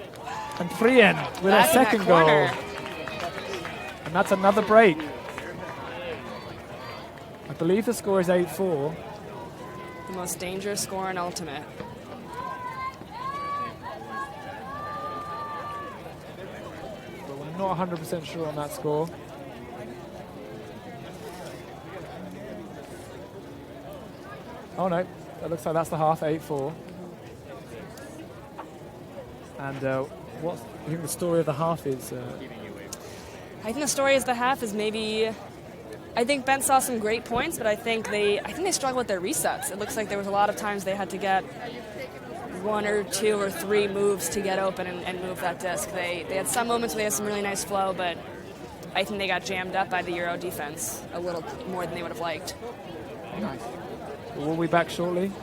And Frien with her second goal. And that's another break. I believe the score is 8-4. The most dangerous score in Ultimate. But we're not 100% sure on that score. Oh no, that looks like that's the half, 8-4. And what do you think the story of the half is? I think the story of the half is maybe. I think Ben saw some great points, but I think they struggled with their resets. It looks like there was a lot of times they had to get 1 or 2 or 3 moves to get open and move that disc. They had some moments where they had some really nice flow, but I think they got jammed up by the Euro defense a little more than they would have liked. Nice. We'll be back shortly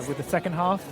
with the second half.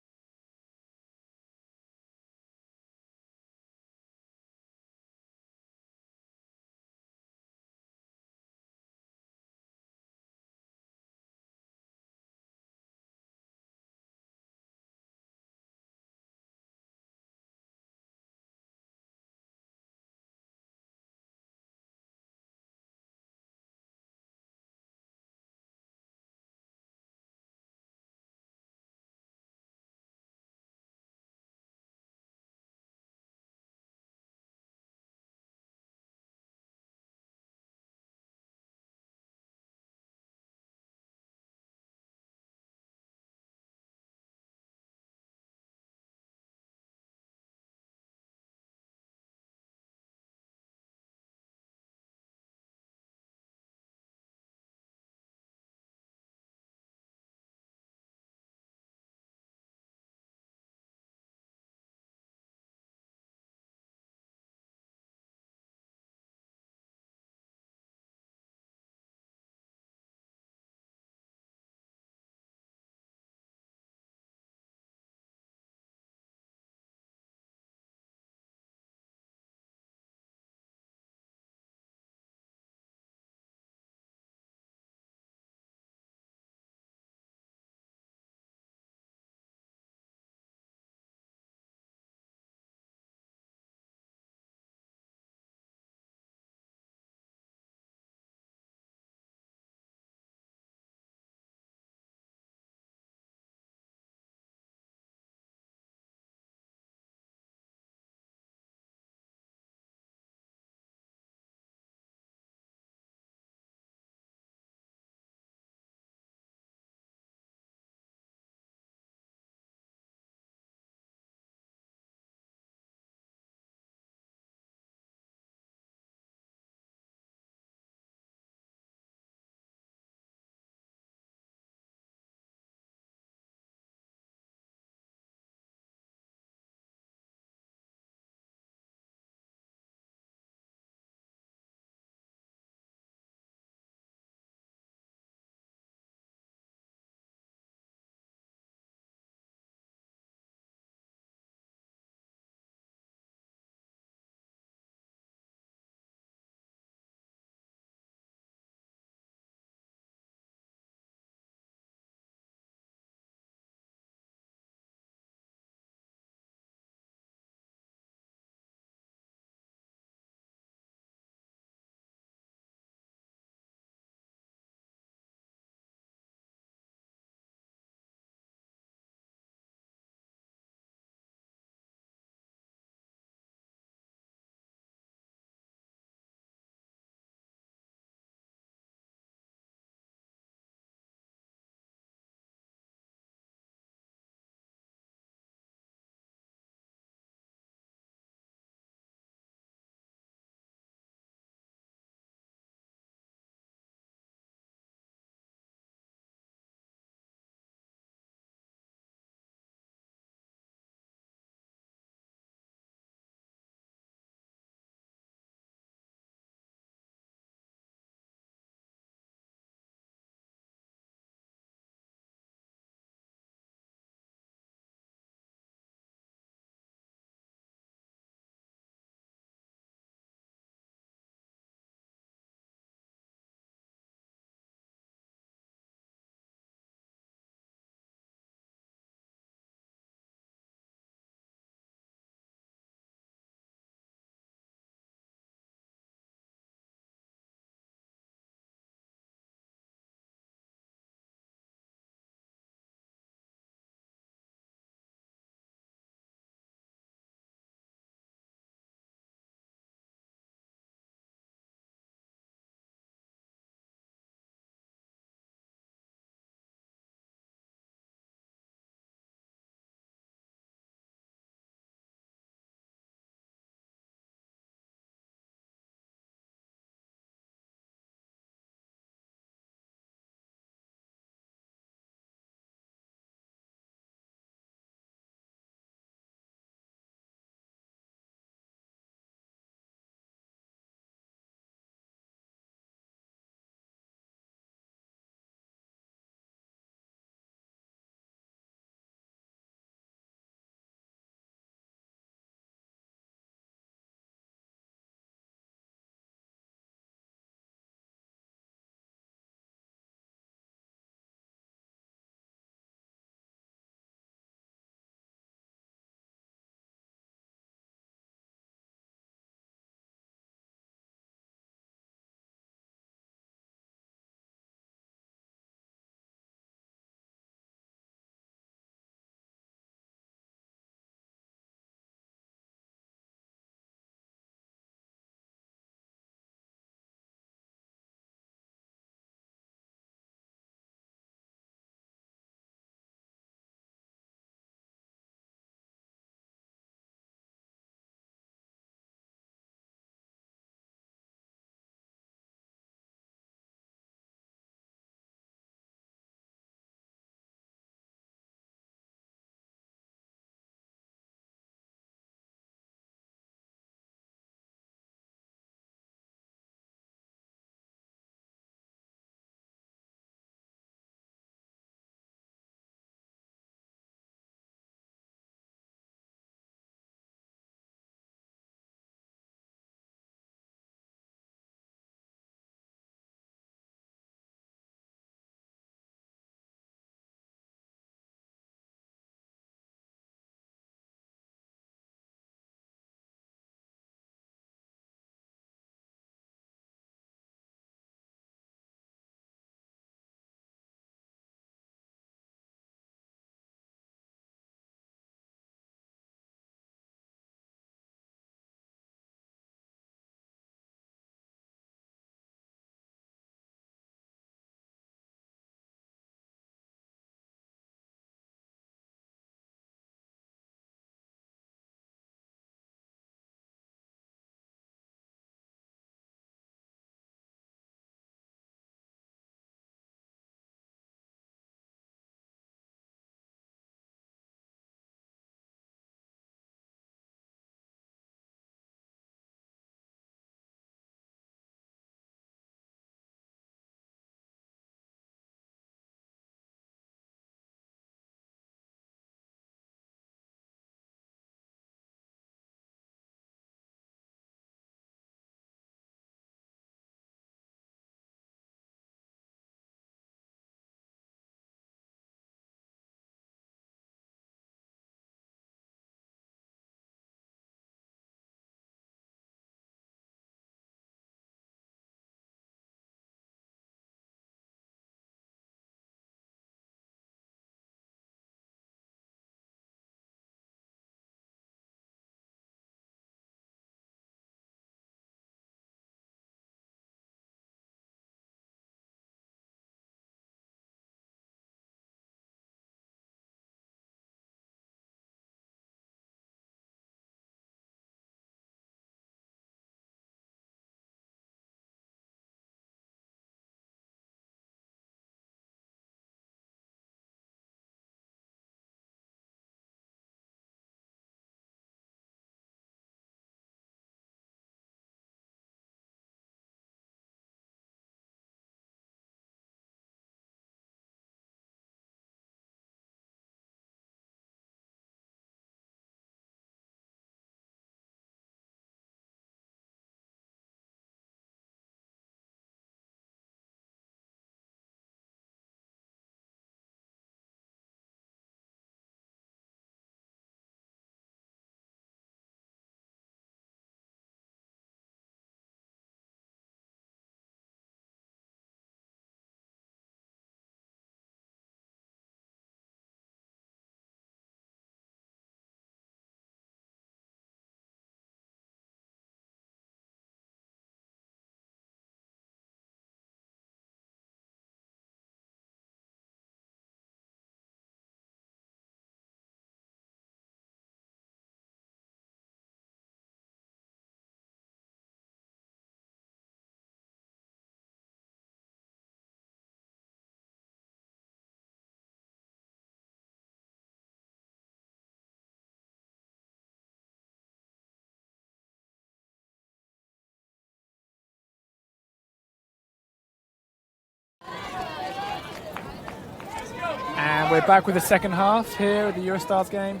we're back with the second half here at the EuroStars game.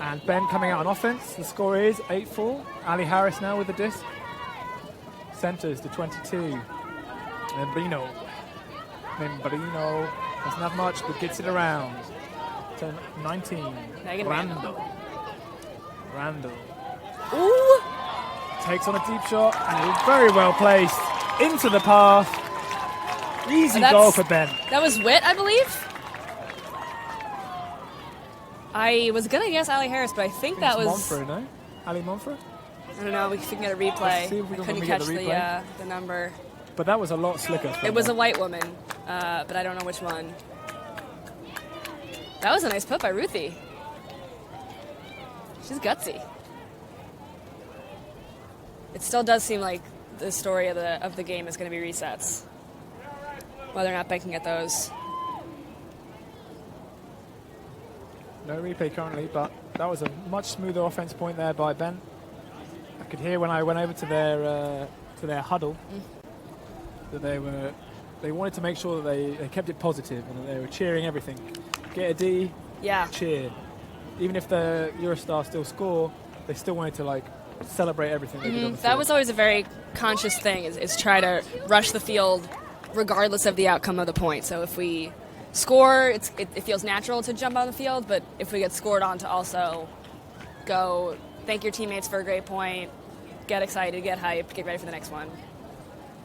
And Ben coming out on offense. The score is 8-4. Ali Harris now with the disc. Centers to 22. Membrino doesn't have much, but gets it around. To 19. Megan Randall. Ooh! Takes on a deep shot and is very well placed into the path. Easy goal for Ben. That was Witt, I believe. I was gonna guess Ali Harris, but I think that was Monfort, no? Ali Monfort? I don't know. We can get a replay. Let's see if we I can couldn't get catch the replay. the number. But that was a lot slicker. It was a white woman, but I don't know which one. That was a nice put by Ruthie. She's gutsy. It still does seem like the story of the game is going to be resets. Whether or not Ben can get those. No replay currently, but that was a much smoother offense point there by Ben. I could hear when I went over to their huddle that they wanted to make sure that they kept it positive and that they were cheering everything. Get a D, cheer. Even if the EuroStars still score, they still wanted to celebrate everything they did on the field. That was always a very conscious thing, is try to rush the field regardless of the outcome of the point. So if we score, it feels natural to jump on the field, but if we get scored on, to also go thank your teammates for a great point, get excited, get hyped, get ready for the next one.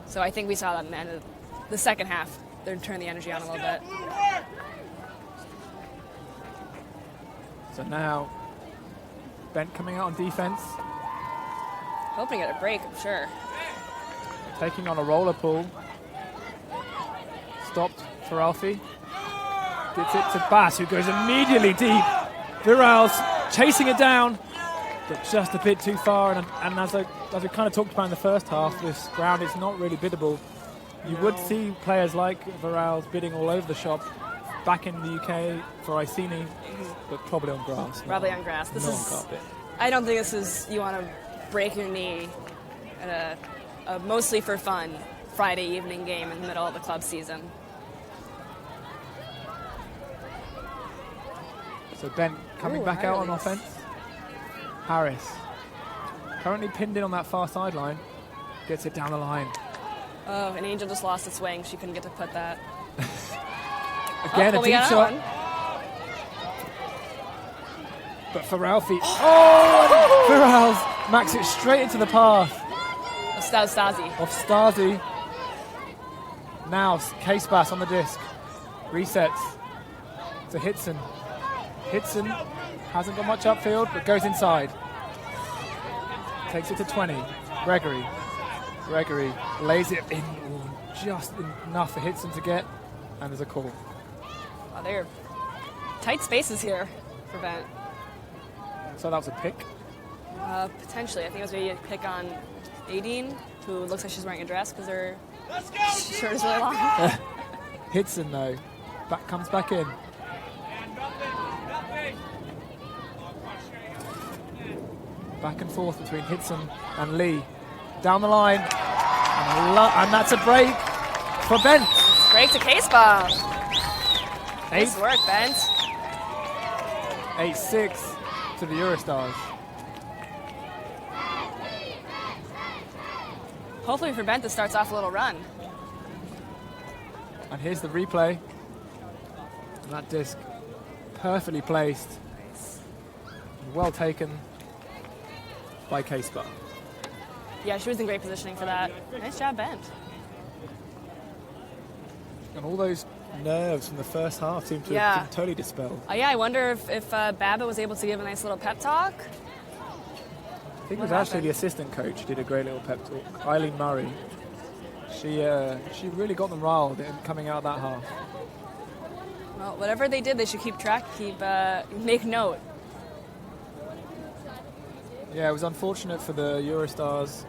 So I think we saw that in the end of the second half. They turned the energy on a little bit. So now, Bent coming out on defense. Hoping to get a break, I'm sure. Taking on a roller pull. Stopped for Alfie. Gets it to Bass, who goes immediately deep. Virals chasing it down, but just a bit too far. And as we kind of talked about in the first half, this ground is not really biddable. You would see players like Virals bidding all over the shop back in the UK for Iceni, but probably on grass. Probably on grass. This not is. on carpet. I don't think this is. You want to break your knee at a mostly for fun Friday evening game in the middle of the club season. So Ben coming back out on offense. Harris, currently pinned in on that far sideline, gets it down the line. Oh, an Angel just lost its wing. She couldn't get to put that. Again, a deep shot. But for Ralphie, Virals macks it straight into the path. That was Stasi. Of Stasi. Now, Case Bass on the disc. Resets to Hitson. Hitson hasn't got much upfield, but goes inside. Takes it to 20. Gregory lays it in just enough for Hitson to get, and there's a call. Oh, they're tight spaces here for Bent. So that was a pick? Potentially. I think it was maybe a pick on Aideen, who looks like she's wearing a dress because her shirt is really long. Hitson, though, comes back in. Back and forth between Hitson and Lee. Down the line. And that's a break for Bent. Break to Casebah. Nice work, Bent. 8-6 to the EuroStars. Hopefully for Bent, this starts off a little run. And here's the replay. And that disc perfectly placed. Well taken by Casebah. Yeah, she was in great positioning for that. Nice job, Bent. And all those nerves from the first half seem to have been totally dispelled. Yeah, I wonder if Baba was able to give a nice little pep talk. I think it was actually the assistant coach who did a great little pep talk. Eileen Murray. She really got them riled in coming out of that half. Well, whatever they did, they should keep track, make note. Yeah, it was unfortunate for the EuroStars.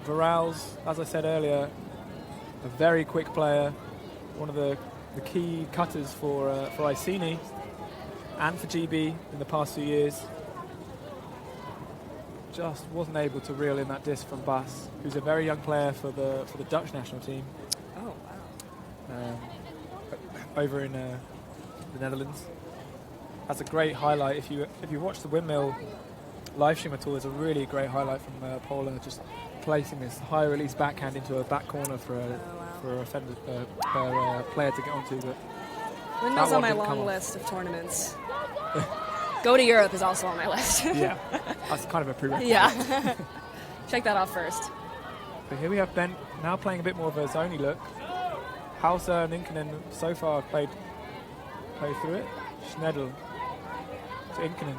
Virals, as I said earlier, a very quick player, one of the key cutters for Iceni and for GB in the past few years. Just wasn't able to reel in that disc from Bass, who's a very young player for the Dutch national team. Oh, wow. Over in the Netherlands. That's a great highlight. If you watch the windmill live stream at all, there's a really great highlight from Paula just placing this high release backhand into a back corner for a player to get onto. But Windmill's on my long list of tournaments. Go to Europe is also on my list. Yeah, that's kind of a prerequisite. Yeah. Check that off first. But here we have Ben now playing a bit more of a zoney look. Hauser and Inkinen so far played through it. Schnedl to Inkinen.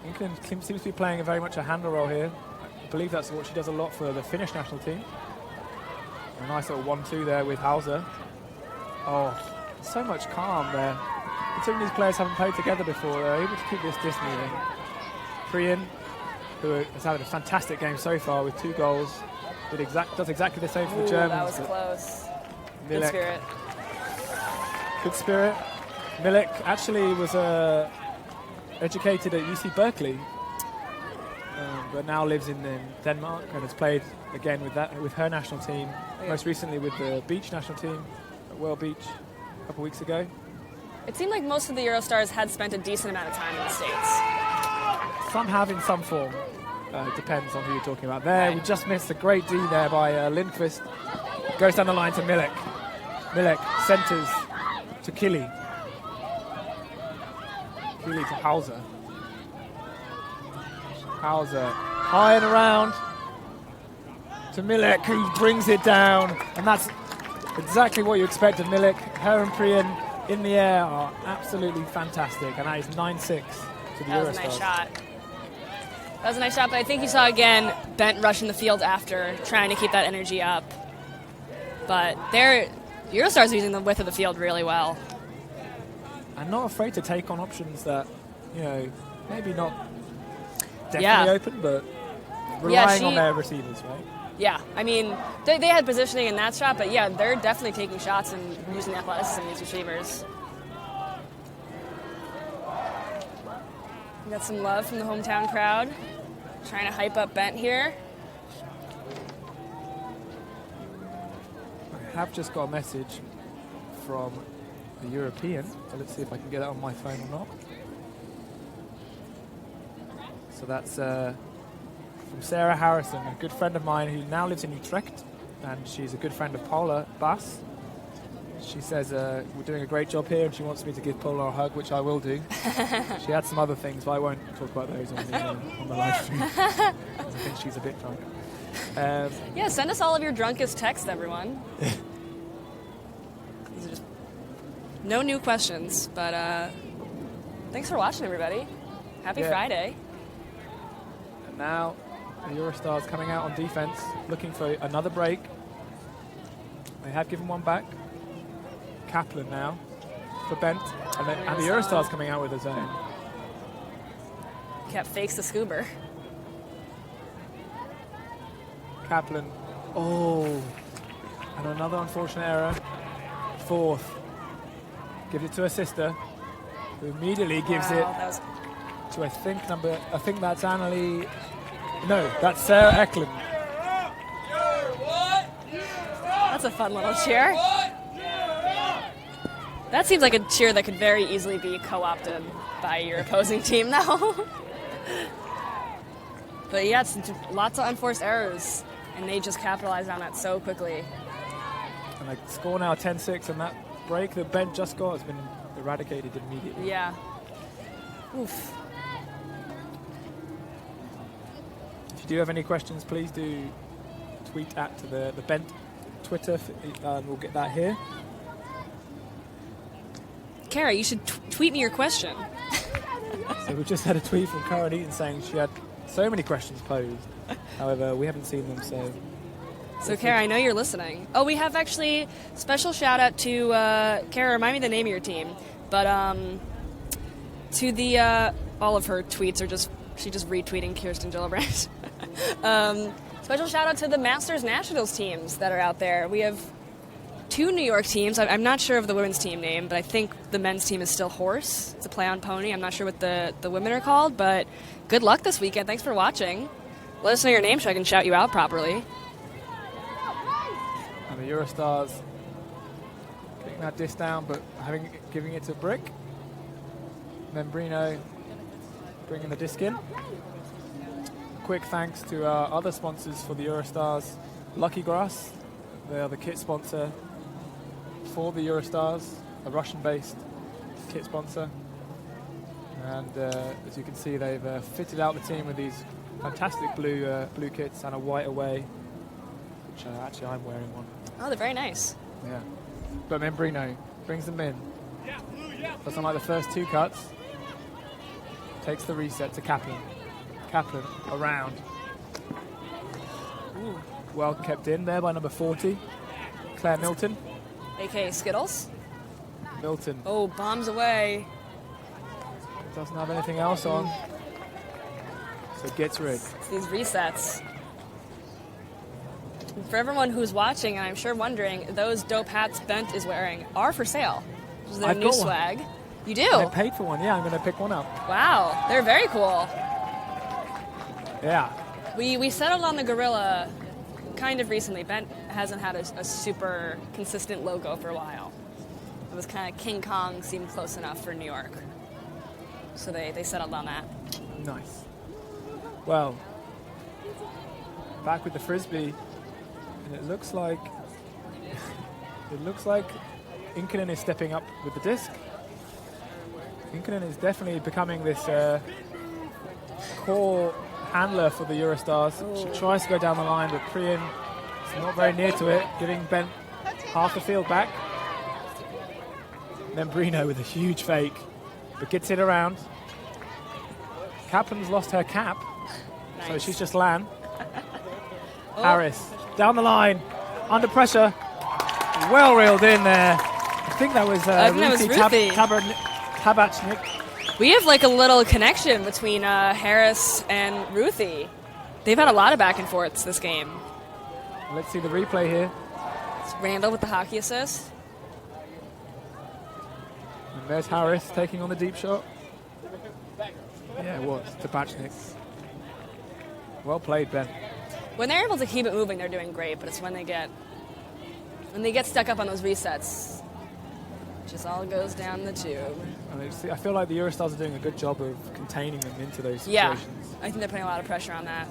Inkinen seems to be playing very much a handle role here. I believe that's what she does a lot for the Finnish national team. A nice little 1-2 there with Hauser. Oh, so much calm there. Considering these players haven't played together before, they're able to keep this moving. Priyan, who has had a fantastic game so far with 2 goals, does exactly the same for the Germans. That was close. Milek, Good spirit. Good spirit. Milek actually was educated at UC Berkeley, but now lives in Denmark and has played again with her national team, most recently with the beach national team at World Beach a couple weeks ago. It seemed like most of the Eurostars had spent a decent amount of time in the States. Some have in some form. Depends on who you're talking about. There, we just missed a great D there by Lindqvist. Goes down the line to Milek. Milek centres to Kili. Kili to Hauser. Hauser high and around to Milek, who brings it down. And that's exactly what you expect of Milek. Her and Priyan in the air are absolutely fantastic. And that is 9-6 to the Eurostars. That was a nice shot. That was a nice shot, but I think you saw again Bent rushing the field after, trying to keep that energy up. But Eurostars are using the width of the field really well. And not afraid to take on options that, maybe not definitely open, but relying on their receivers, right? Yeah, I mean, they had positioning in that shot, but yeah, they're definitely taking shots and using the athleticism of these receivers. We got some love from the hometown crowd, trying to hype up Bent here. I have just got a message from the European, so let's see if I can get it on my phone or not. So that's from Sarah Harrison, a good friend of mine who now lives in Utrecht, and she's a good friend of Paula Bass. She says we're doing a great job here, and she wants me to give Paula a hug, which I will do. She had some other things, but I won't talk about those on the live stream. I think she's a bit drunk. Yeah, send us all of your drunkest texts, everyone. These are just no new questions, but thanks for watching, everybody. Happy Friday. And now the Eurostars coming out on defense, looking for another break. They have given one back. Kaplan now for Bent, and the Eurostars coming out with a zone. Cap fakes the scuba. Kaplan, and another unfortunate error. 4th, gives it to her sister, who immediately gives it to I think that's Annalie. No, that's Sarah Eklund. That's a fun little cheer. That seems like a cheer that could very easily be co-opted by your opposing team now. But yeah, it's lots of unforced errors, and they just capitalized on that so quickly. And they score now 10-6, and that break that Bent just got has been eradicated immediately. Yeah. Oof. If you do have any questions, please do tweet at the Bent Twitter, and we'll get that here. Kara, you should tweet me your question. So we just had a tweet from Karen Eaton saying she had so many questions posed. However, we haven't seen them, so... So, Kara, I know you're listening. Oh, we have actually special shout-out to... Kara, remind me the name of your team. But to the... all of her tweets are just... She's just retweeting Kirsten Gillibrand. Special shout-out to the Masters Nationals teams that are out there. We have 2 New York teams. I'm not sure of the women's team name, but I think the men's team is still Horse. It's a play on pony. I'm not sure what the women are called, but good luck this weekend. Thanks for watching. Let us know your name so I can shout you out properly. And the Eurostars getting that disc down, but giving it to Brick. Membrino bringing the disc in. Quick thanks to our other sponsors for the EuroStars. Lucky Grass, they are the kit sponsor for the EuroStars, a Russian-based kit sponsor. And as you can see, they've fitted out the team with these fantastic blue kits and a white away, which actually I'm wearing one. Oh, they're very nice. Yeah. But Membrino brings them in. Doesn't like the first two cuts. Takes the reset to Kaplan. Kaplan around. Ooh. Well kept in there by number 40, Claire Milton. AKA Skittles. Milton Oh, bombs away. doesn't have anything else on, so gets rid. It's these resets. For everyone who's watching, and I'm sure wondering, those dope hats Bent is wearing are for sale. Which is their I've new got one. swag. You do? I paid for one, yeah, I'm going to pick one up. Wow, they're very cool. Yeah. We settled on the Gorilla kind of recently. Bent hasn't had a super consistent logo for a while. It was kind of King Kong seemed close enough for New York. So they settled on that. Nice. Well, back with the Frisbee, and it looks like Inkinen is stepping up with the disc. Inkinen is definitely becoming this core handler for the EuroStars. She tries to go down the line, but Priyan is not very near to it, giving Bent half the field back. Membrino with a huge fake, but gets it around. Kaplan's lost her cap, so Nice. she's just Lan. Harris down the line, under pressure, well reeled in there. I think that was think that was Ruthie. Tabachnik. We have like a little connection between Harris and Ruthie. They've had a lot of back and forths this game. Let's see the replay here. It's Randall with the hockey assist. And there's Harris taking on the deep shot. Yeah, it was Tabachnik. Well played, Ben. When they're able to keep it moving, they're doing great. But it's when they get stuck up on those resets, it just all goes down the tube. And I feel like the EuroStars are doing a good job of containing them into those Yeah, situations. I think they're putting a lot of pressure on that.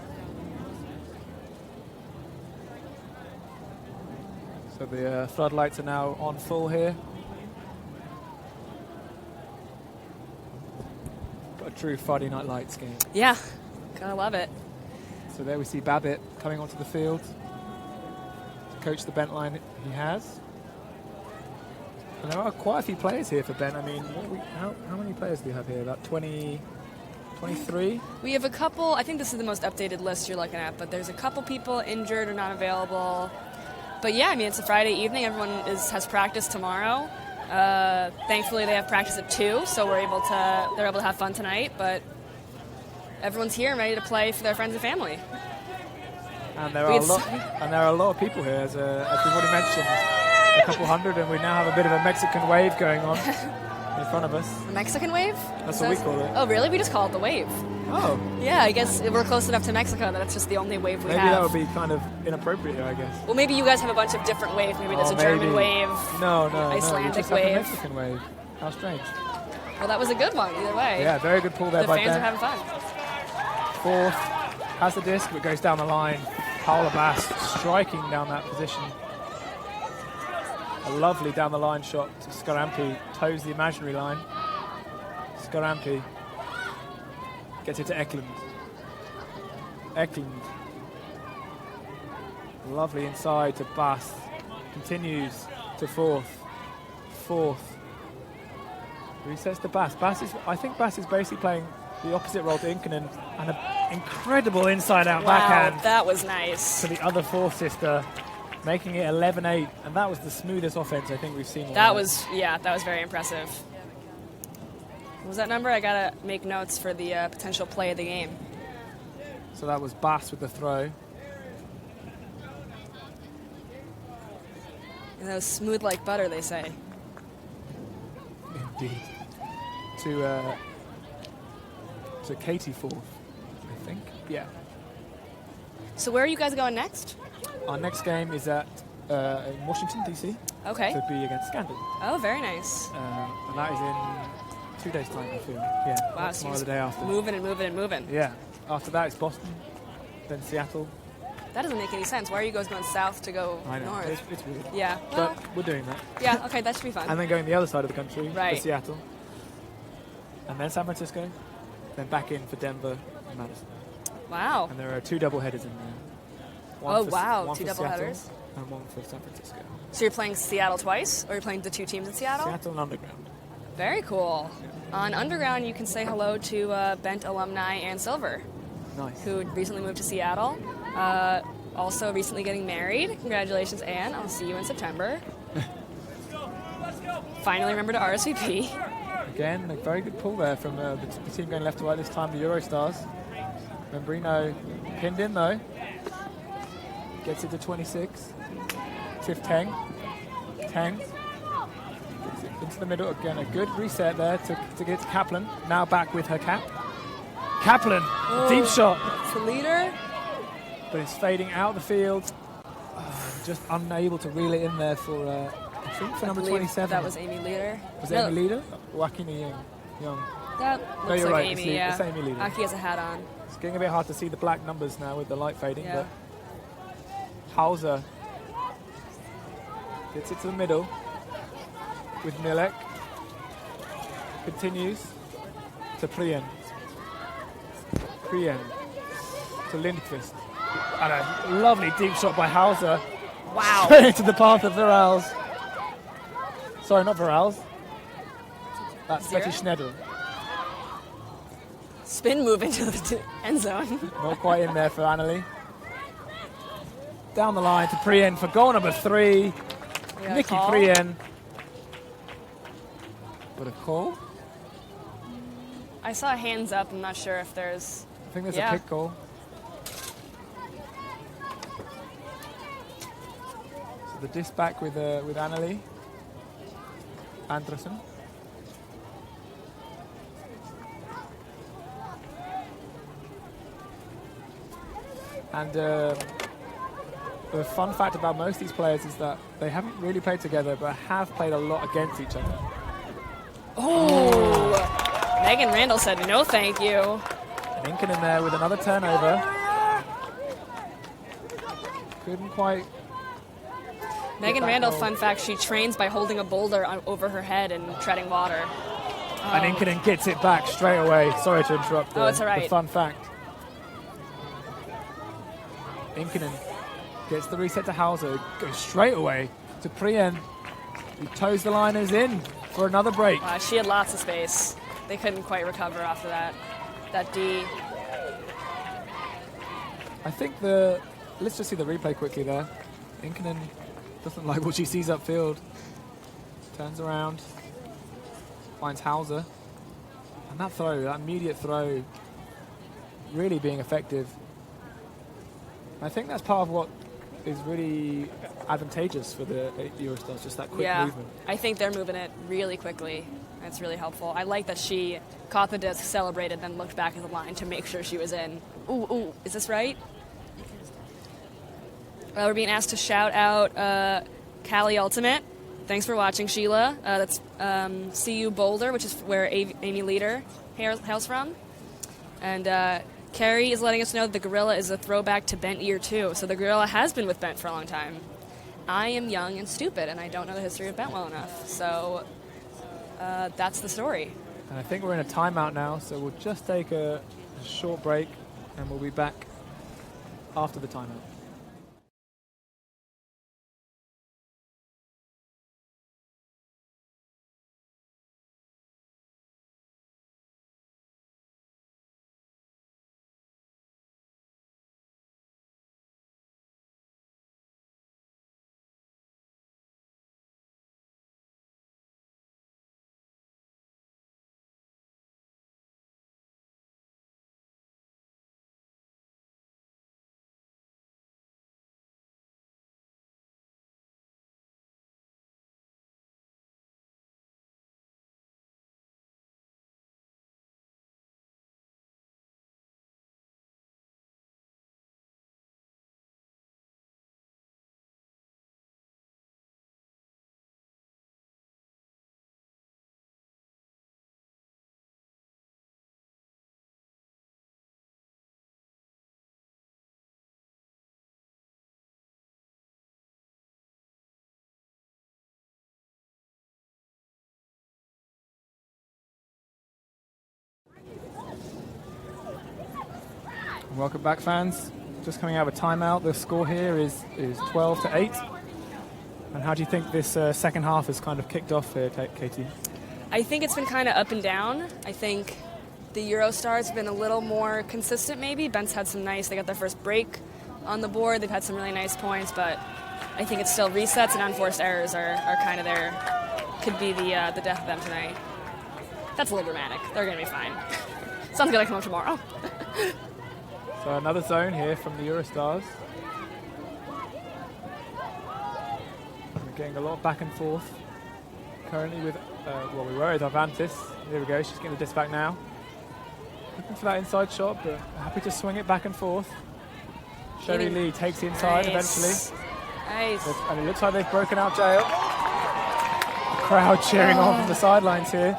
So the floodlights are now on full here. Got a true Friday Night Lights game. Yeah, gotta love it. So there we see Babbitt coming onto the field to coach the Bent line he has. And there are quite a few players here for Bent. I mean, how many players do we have here? About 20, 23? We have a couple, I think this is the most updated list you're looking at, but there's a couple people injured or not available. But yeah, I mean, it's a Friday evening. Everyone has practice tomorrow. Thankfully, they have practice at 2, so they're able to have fun tonight. But everyone's here and ready to play for their friends and family. And there are a lot of people here, as we've already mentioned, a couple hundred, and we now have a bit of a Mexican wave going on in front of us. The Mexican wave? That's what we call it. Oh, really? We just call it the wave. Oh. Yeah, I guess we're close enough to Mexico that it's just the only wave we Maybe have. that would be kind of inappropriate here, I guess. Well, maybe you guys have a bunch of different waves. Maybe there's a German wave. No. Icelandic we just have wave. a Mexican wave. How strange. Well, that was a good one either way. Yeah, very good pull there The by fans Ben. are having fun. Fourth, has the disc, but goes down the line. Paola Bass striking down that position. A lovely down the line shot to Skarampi, toes the imaginary line. Skarampi gets it to Eklund. Eklund. Lovely inside to Bass. Continues to fourth. Fourth. Resets to Bass. I think Bass is basically playing the opposite role to Inkinen, and an incredible inside-out backhand. Wow, that was nice. To the other fourth sister, making it 11-8, and that was the smoothest offense I think we've seen. That was very impressive. What was that number? I gotta make notes for the potential play of the game. So that was Bass with the throw. And that was smooth like butter, they say. Indeed. To Katie fourth, I think. Yeah. So where are you guys going next? Our next game is in Washington, D.C. Okay. To be against Scandal. Oh, very nice. And that is in 2 days' time, I feel. Yeah, Wow, not so tomorrow, the you're day after. moving and moving and moving. Yeah, after that it's Boston, then Seattle. That doesn't make any sense. Why are you guys going south to go I know, north? it's weird. Yeah, well, But we're doing that. yeah, okay, that should be fun. And then going the other side of the country Right. for Seattle. And then San Francisco. Then back in for Denver and Madison. Wow. And there are 2 double headers in there. Oh, for wow, one 2 for double Seattle headers. And one for San Francisco. So you're playing Seattle twice, or you're playing the 2 teams in Seattle? Seattle and Underground. Very cool. On Underground, you can say hello to Bent alumni Ann Silver, Nice. who recently moved to Seattle. Also recently getting married. Congratulations, Ann. I'll see you in September. Finally remember to RSVP. Again, a very good pull there from the team going left to right this time, the EuroStars. Membrino pinned in though. Gets it to 26. Tiff Teng. Teng. Gets it into the middle again. A good reset there to get to Kaplan. Now back with her cap. Kaplan, deep shot. It's the leader. But it's fading out the field. Just unable to reel it in there for, I think, for number I believe 27. That was Amy Leader. Was No, it Amy Leader? Joaquin Young. That No, looks you're like right. Amy, yeah. It's Amy Leader. Aki has a hat on. It's getting a bit hard to see the black numbers now with the light fading, Yeah. but Hauser gets it to the middle with Milek. Continues to Prien. Prien to Lindqvist. And a lovely deep shot by Hauser. Wow. Straight into the path of Virals. Sorry, not Virals. That's Zero? Betty Schneider. Spin move into the end zone. Not quite in there for Annalie. Down the line to Prien for goal number 3. We got a Nikki call. Prien. But a call? I saw hands up. I'm not sure if there's... I think there's Yeah. a kick call. So the disc back with Annalie Anderson. And the fun fact about most of these players is that they haven't really played together, but have played a lot against each other. Oh! Megan Randall said no thank you. Lincoln in there with another turnover. Couldn't quite. Megan that Randall, goal. fun fact, she trains by holding a boulder over her head and treading water. And Inkinen gets it back straight away. Sorry to interrupt Oh, it's all right. the fun fact. Inkinen gets the reset to Hauser, goes straight away to Prien, who toes the liners in for another break. She had lots of space. They couldn't quite recover after that. That D. I think let's just see the replay quickly there. Inkinen doesn't like what she sees upfield. Turns around, finds Hauser. And that throw, that immediate throw, really being effective. I think that's part of what is really advantageous for the EuroStars, just that quick movement. I think they're moving it really quickly. That's really helpful. I like that she caught the disc, celebrated, then looked back at the line to make sure she was in. Ooh, is this right? We're being asked to shout out Cali Ultimate. Thanks for watching, Sheila. That's CU Boulder, which is where Amy Leader hails from. And Carrie is letting us know that the gorilla is a throwback to Bent Year 2. So the gorilla has been with Bent for a long time. I am young and stupid, and I don't know the history of Bent well enough. So that's the story. And I think we're in a timeout now, so we'll just take a short break, and we'll be back after the timeout. Welcome back, fans. Just coming out of a timeout. The score here is 12-8. And how do you think this second half has kind of kicked off here, Katie? I think it's been kind of up and down. I think the EuroStars have been a little more consistent maybe. Bent's had some they got their first break on the board. They've had some really nice points, but I think it's still resets and unforced errors are kind of could be the death of them tonight. That's a little dramatic. They're going to be fine. Sun's going to come up tomorrow. So another zone here from the EuroStars. We're getting a lot of back and forth. Currently with, we were with Arvantis. Here we go, she's getting the disc back now. Looking for that inside shot, but happy to swing it back and forth. Sherry Lee takes the inside eventually. Nice. And it looks like they've broken out jail. The crowd cheering on from the sidelines here.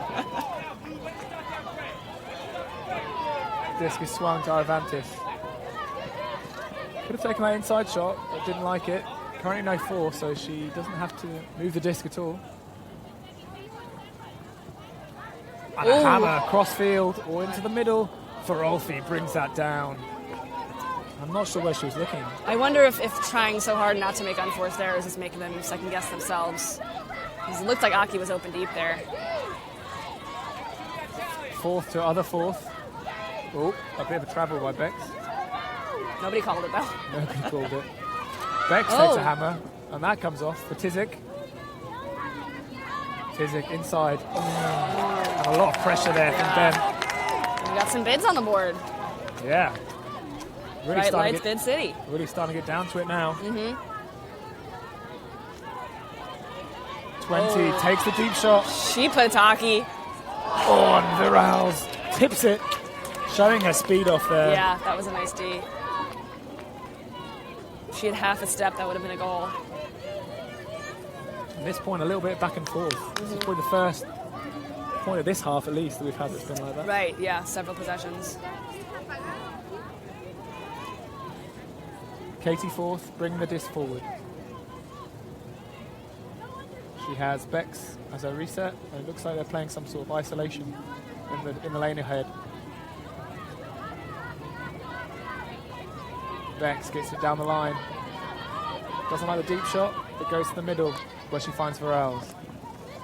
Disc is swung to Arvantis. Could have taken that inside shot, but didn't like it. Currently no force, so she doesn't have to move the disc at all. And a hammer cross field or into the middle. Ferolfi brings that down. I'm not sure where she was looking. I wonder if trying so hard not to make unforced errors is making them second guess themselves. Because it looked like Aki was open deep there. Fourth to other fourth. Oh, a bit of a travel by Bex. Nobody called it though. Nobody called it. Bex takes a hammer, and that comes off for Tizik. Tizik inside. And a lot of pressure there from Ben. We got some bids on the board. Yeah. Really Bright lights, bid city. Really starting to get down to it now. 20, takes the deep shot. She puts Aki. On Virals, tips it, showing her speed off there. Yeah, that was a nice D. If she had half a step, that would have been a goal. At this point, a little bit back and forth. This is probably the first point of this half, at least, that we've had that's been like that. Right, yeah, several possessions. Katie fourth, bringing the disc forward. She has Bex as her reset, and it looks like they're playing some sort of isolation in the lane ahead. Bex gets it down the line. Doesn't like the deep shot, but goes to the middle where she finds Varels.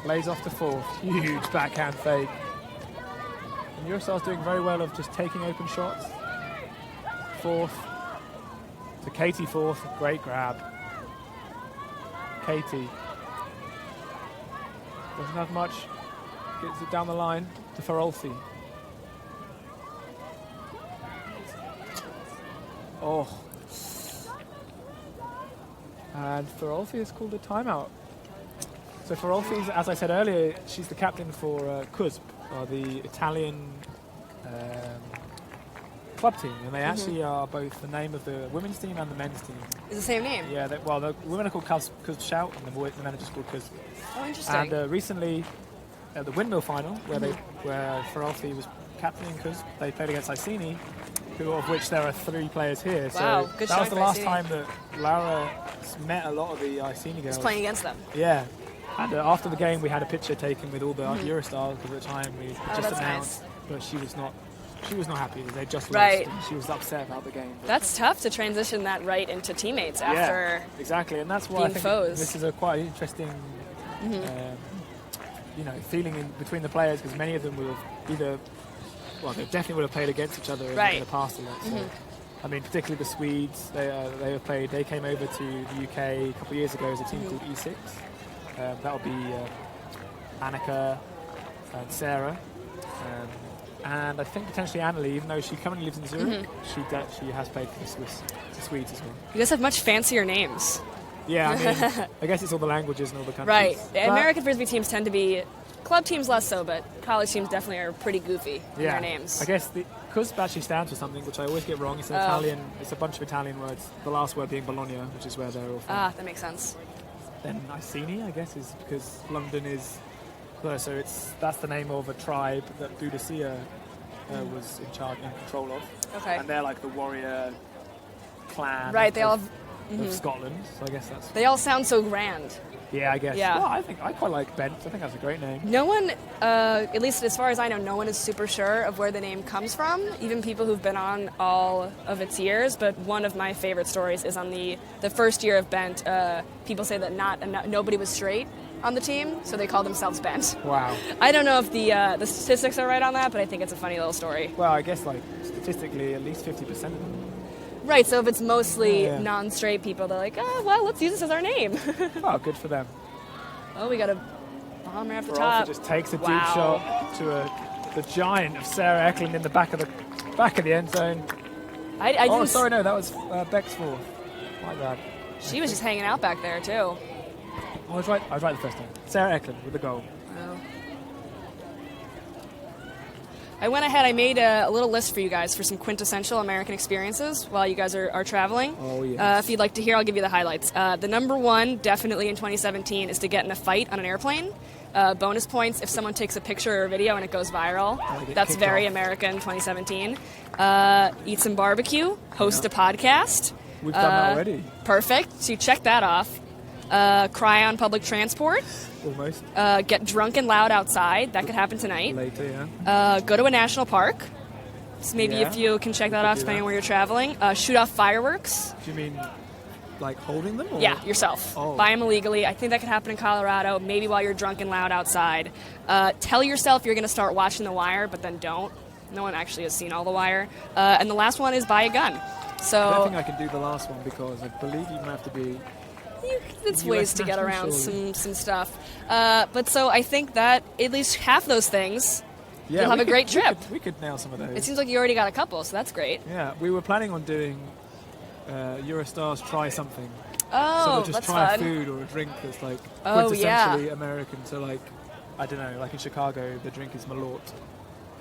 Lays off to fourth. Huge backhand fake. And EuroStar's doing very well of just taking open shots. Fourth. To Katie fourth. Great grab. Katie. Doesn't have much. Gets it down the line to Ferolfi. Oh. And Ferolfi has called a timeout. So Ferolfi, as I said earlier, she's the captain for CUSP, the Italian club team, and they actually are both the name of the women's team and the men's team. It's the same name? Yeah, the women are called CUSP Shout, and the men are just called CUSP. Oh, interesting. And recently, at the windmill final, where Ferolfi was captaining CUSP, they played against Iceni, of which there are 3 players here. Wow, so good that was the last Iceni. time that Laura met a lot of the Iceni girls. Just playing against them. Yeah. And after the game, we had a picture taken with all the EuroStars, because at the time we just announced, but she was not happy. They just lost, and she was upset about the game. But that's tough to transition that right into teammates after exactly, and that's why I think foes. This is a quite interesting, feeling in between the players, because many of them will have they definitely would have played against each other in the past a lot. So, I mean, particularly the Swedes, they have played. They came over to the UK a couple of years ago as a team called E6. That would be Annika and Sarah. And I think potentially Annalie, even though she currently lives in Zurich, she has played for the Swedes as well. You guys have much fancier names. Yeah, I mean, I guess it's all the languages and all the countries. Right. But American Frisbee teams tend to be, club teams less so, but college teams definitely are pretty goofy in their names. I guess the CUSP actually stands for something, which I always get wrong. It's an Italian, it's a bunch of Italian words. The last word being Bologna, which is where they're all from. Ah, that makes sense. Then Iceni, I guess, is because London is, so that's the name of a tribe that Boudicca was in control of. Okay. And they're like the warrior clan of Scotland, so I guess that's... They all sound so grand. Yeah, I guess. Yeah. Well, I quite like Bent. I think that's a great name. No one, at least as far as I know, no one is super sure of where the name comes from, even people who've been on all of its years. But one of my favorite stories is on the first year of Bent. People say that nobody was straight on the team, so they call themselves Bent. Wow. I don't know if the statistics are right on that, but I think it's a funny little story. Well, I guess like statistically, at least 50% of them. Right, so if it's mostly Yeah. non-straight people, they're like, oh, well, let's use this as our name. Well, good for them. Oh, we got a bomb right off the Rolfo top. just takes a deep Wow. shot to the giant of Sarah Eklund in the back of the end zone. I Oh, didn't sorry, no, that was Beck's fourth. My bad. She was just hanging out back there, too. Oh, I was right the first time. Sarah Eklund with the goal. I went ahead, I made a little list for you guys for some quintessential American experiences while you guys are traveling. Oh, yes. If you'd like to hear, I'll give you the highlights. The number one, definitely in 2017, is to get in a fight on an airplane. Bonus points if someone takes a picture or a video and it goes viral. get That's kicked very off. American 2017. Eat some barbecue, host a podcast. We've done that already. Perfect. So you check that off. Cry on public transport. Almost. Get drunk and loud outside. That could happen tonight. Later, yeah. Go to a national park. So maybe Yeah, if you can check that could off, do depending that. on where you're traveling. Shoot off fireworks. Do you mean like holding them? Or? Yeah, yourself. Oh. Buy them illegally. I think that could happen in Colorado, maybe while you're drunk and loud outside. Tell yourself you're going to start watching The Wire, but then don't. No one actually has seen all The Wire. And the last one is buy a gun. I don't So think I can do the last one because I believe you have to be. it's US ways to get national, around surely. some stuff. But so I think that at least half those things, Yeah, you'll have we a great could- trip. We could nail some of those. It seems like you already got a couple, so that's great. Yeah, we were planning on doing EuroStars Try Something. Oh, So we'll just that's try fun. a food or a drink that's like Oh, yeah. quintessentially American. So like, I don't know, like in Chicago, the drink is Malort.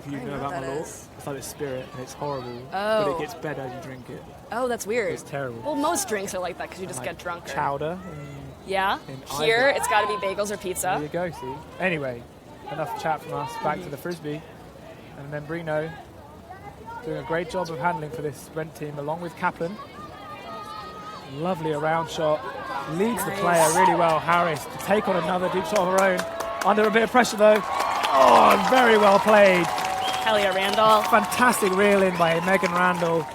If you I know know about what that Malort, is. it's like a spirit and it's horrible, but Oh. it gets better as you drink it. Oh, that's weird. It's terrible. Well, most drinks are like that because you just Like get drunker. Chowder. Yeah. in Here, Ireland. it's got to be bagels or There pizza. you go, see. Anyway, enough chat from us. Back to the Frisbee. And then Brino doing a great job of handling for this Brent team along with Kaplan. Lovely around shot. Leads the player really well, Harris, to take on another deep shot of her own. Under a bit of pressure though. Oh, very well played. Hell yeah, Randall. Fantastic reel in by Megan Randall.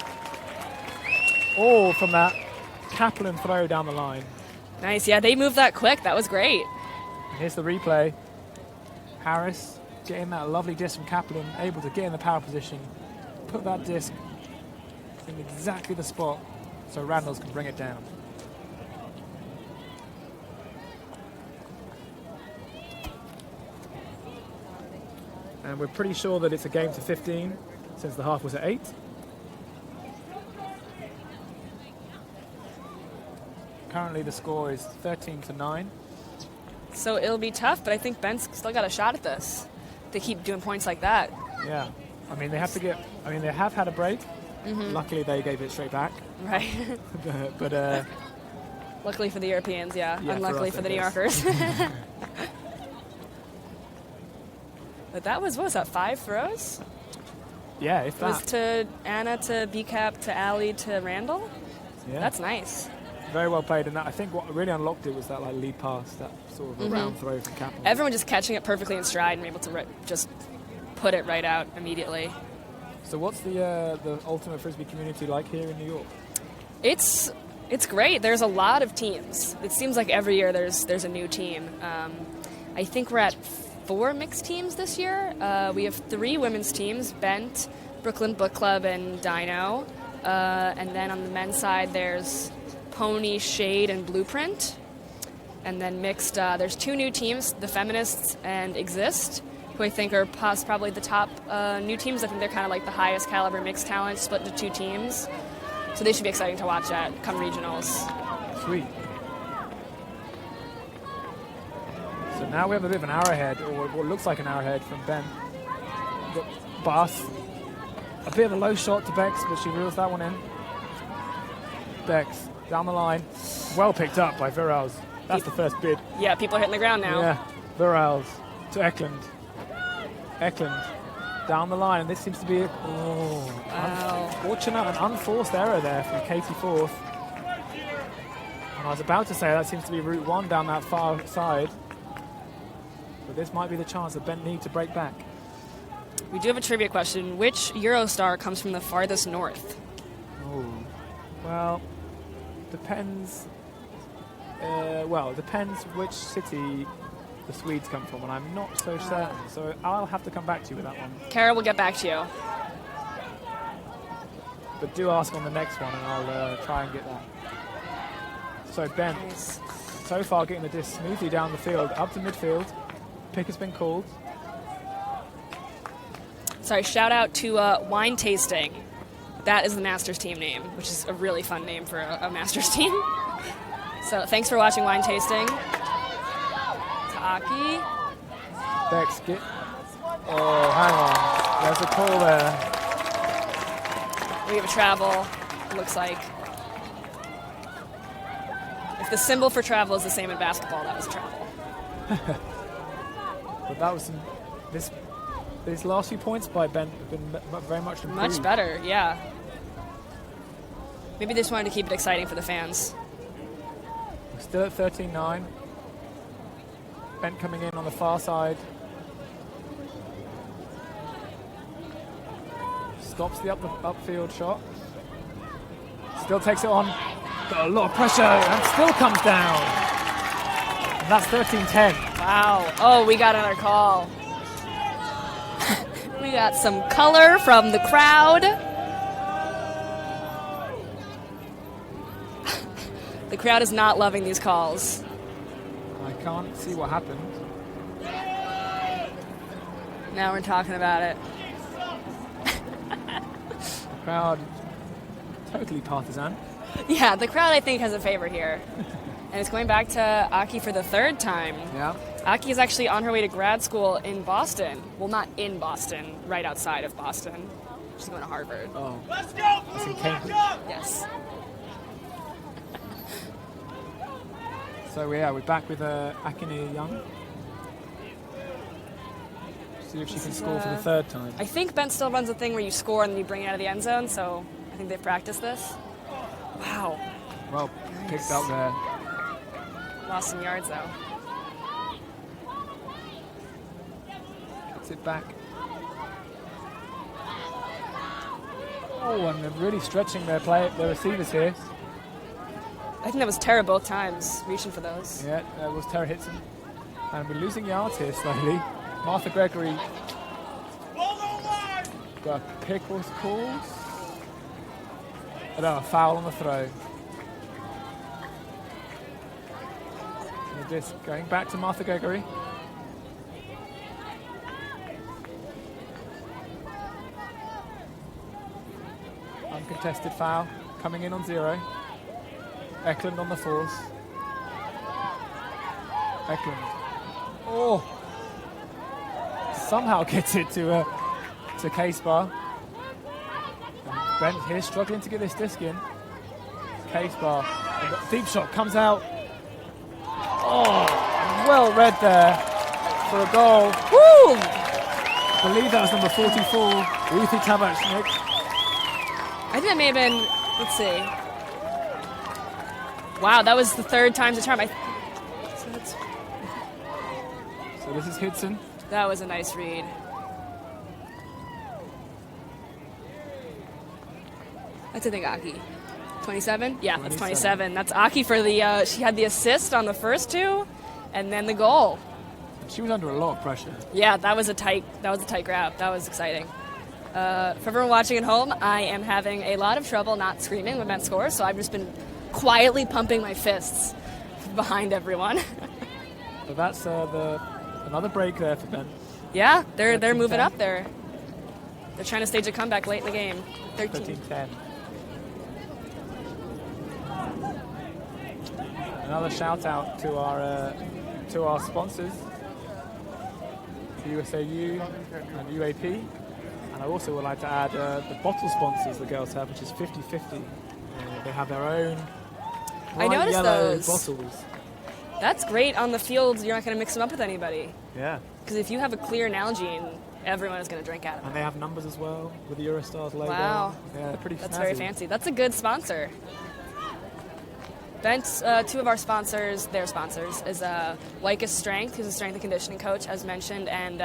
All from that Kaplan throw down the line. Nice. Yeah, they moved that quick. That was great. And here's the replay. Harris getting that lovely disc from Kaplan, able to get in the power position, put that disc in exactly the spot so Randalls can bring it down. And we're pretty sure that it's a game to 15 since the half was at 8. Currently the score is 13-9. So it'll be tough, but I think Ben's still got a shot at this. They keep doing points like that. Yeah. I mean, they have had a break. Luckily, they gave it straight back. Right. but Luckily for the Europeans, yeah. Yeah, for Unluckily us, for I the New guess. Yorkers. But that was, what was that, 5 throws? yeah, if It was that. to Anna, to BCAP, to Allie, to Randall? Yeah. That's nice. Very well played. And that, I think what really unlocked it was that like lead pass, that sort of around throw from Kaplan. Everyone just catching it perfectly in stride and able to just put it right out immediately. So what's the ultimate Frisbee community like here in New York? It's great. There's a lot of teams. It seems like every year there's a new team. I think we're at 4 mixed teams this year. We have 3 women's teams, Bent, Brooklyn Book Club, and Dino. And then on the men's side, there's Pony, Shade, and Blueprint. And then mixed, there's 2 new teams, the Feminists and Exist, who I think are probably the top new teams. I think they're kind of like the highest caliber mixed talent, split into 2 teams. So they should be exciting to watch at come regionals. Sweet. So now we have a bit of an arrowhead, or what looks like an arrowhead from Ben. Got Bass. A bit of a low shot to Bex, but she reels that one in. Bex down the line. Well picked up by Virals. That's the first bid. Yeah, people are hitting the ground now. Yeah, Virals to Eklund. Eklund down the line, and this seems to be Wow. unfortunate and unforced error there from Katie Forth. I was about to say that seems to be Route 1 down that far side. But this might be the chance that Bent need to break back. We do have a trivia question. Which Eurostar comes from the farthest north? Oh, well, depends. It depends which city the Swedes come from, and I'm not so certain. So I'll have to come back to you with that one. Kara will get back to you. But do ask on the next one, and I'll try and get that. So Ben, Nice. so far getting the disc smoothly down the field, up to midfield. Pick has been called. Sorry, shout out to Wine Tasting. That is the Masters team name, which is a really fun name for a Masters team. So thanks for watching Wine Tasting. Taki. Bex, get. Oh, hang on. There's a call there. We have a travel, it looks like. If the symbol for travel is the same in basketball, that was a travel. But that was some. These last few points by Ben have been very much improved. Much better, yeah. Maybe they just wanted to keep it exciting for the fans. We're still at 13-9. Ben coming in on the far side. Stops the upfield shot. Still takes it on. Got a lot of pressure and still comes down. And that's 13-10. Wow. Oh, we got another call. We got some color from the crowd. The crowd is not loving these calls. I can't see what happened. Now we're talking about it. The crowd totally partisan. Yeah, the crowd, I think, has a favorite here. And it's going back to Aki for the third time. Yeah. Aki is actually on her way to grad school in Boston. Well, not in Boston, right outside of Boston. She's going to Harvard. Oh. Let's go! That's in Cambridge. Yes. So we're back with Akine Young. See if she can score for the third time. I think Ben still runs a thing where you score and then you bring it out of the end zone, so I think they've practiced this. Wow. Well picked up there. Lost some yards, though. Gets it back. Oh, and they're really stretching their receivers here. I think that was Tara both times, reaching for those. Yeah, that was Tara Hitson. And we're losing yards here slowly. Martha Gregory. Got a pick was called. A foul on the throw. And just going back to Martha Gregory. Uncontested foul. Coming in on 0. Eklund on the force. Eklund. Oh! Somehow gets it to K-Spa. Brent here struggling to get this disc in. K-Spa. Deep shot comes out. Oh! Well read there for a goal. Woo! I believe that was number 44, Ruthie Tabachnik. I think that may have been, let's see. Wow, that was the third time's a charm. So this is Hitson. That was a nice read. That's, I think, Aki. 27? Yeah, that's 27. That's Aki for the, she had the assist on the first two, and then the goal. She was under a lot of pressure. Yeah, that was a tight grab. That was exciting. For everyone watching at home, I am having a lot of trouble not screaming when Ben scores, so I've just been quietly pumping my fists behind everyone. But that's another break there for Ben. Yeah, they're moving up there. They're trying to stage a comeback late in the game. 13-10. Another shout out to our sponsors, USAU and UAP. And I also would like to add the bottle sponsors the girls have, which is 50/50. They have their own I noticed yellow those. bottles. That's great on the field. You're not going to mix them up with anybody. Yeah. Because if you have a clear Nalgene, everyone is going to drink out of it. And they have numbers as well with the EuroStars logo. Wow. Yeah, they're pretty That's snazzy. very fancy. That's a good sponsor. Bent's, two of our sponsors, their sponsors, is Lycus Strength, who's a strength and conditioning coach, as mentioned, and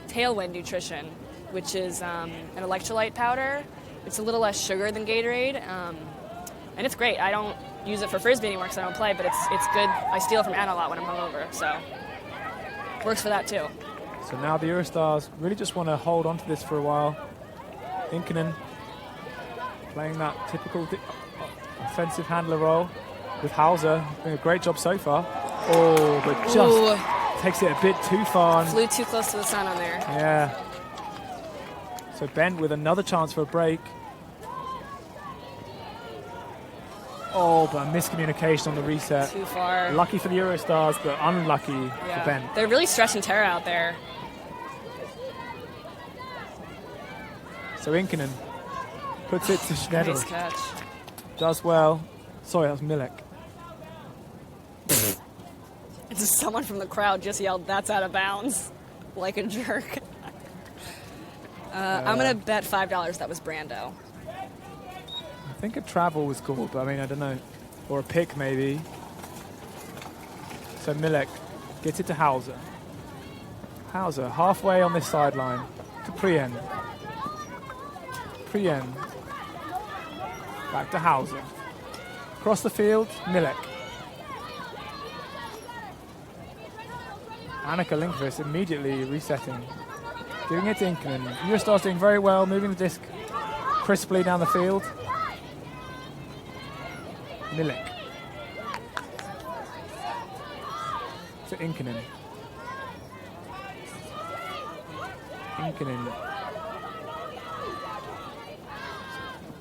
Tailwind Nutrition, which is an electrolyte powder. It's a little less sugar than Gatorade, and it's great. I don't use it for Frisbee anymore because I don't play, but it's good. I steal from Anna a lot when I'm hungover, so works for that too. So now the EuroStars really just want to hold on to this for a while. Inkinen playing that typical offensive handler role with Hauser, doing a great job so far. Oh, but just takes it a bit too far. Flew too close to the sun on there. Yeah. So Bent with another chance for a break. Oh, but a miscommunication on the reset. Too far. Lucky for the EuroStars, but unlucky for Bent. They're really stretch and tear out there. So Inkinen puts it to Schneider. Nice catch. Does well. Sorry, that was Milek. It's just someone from the crowd just yelled, "That's out of bounds," like a jerk. I'm going to bet $5 that was Brando. I think a travel was called, but I mean, I don't know. Or a pick, maybe. So Milek gets it to Hauser. Hauser halfway on this sideline to Prien. Prien. Back to Hauser. Across the field, Milek. Annika Lindqvist immediately resetting. Giving it to Inkinen. EuroStars doing very well, moving the disc crisply down the field. Milek. To Inkinen. Inkinen.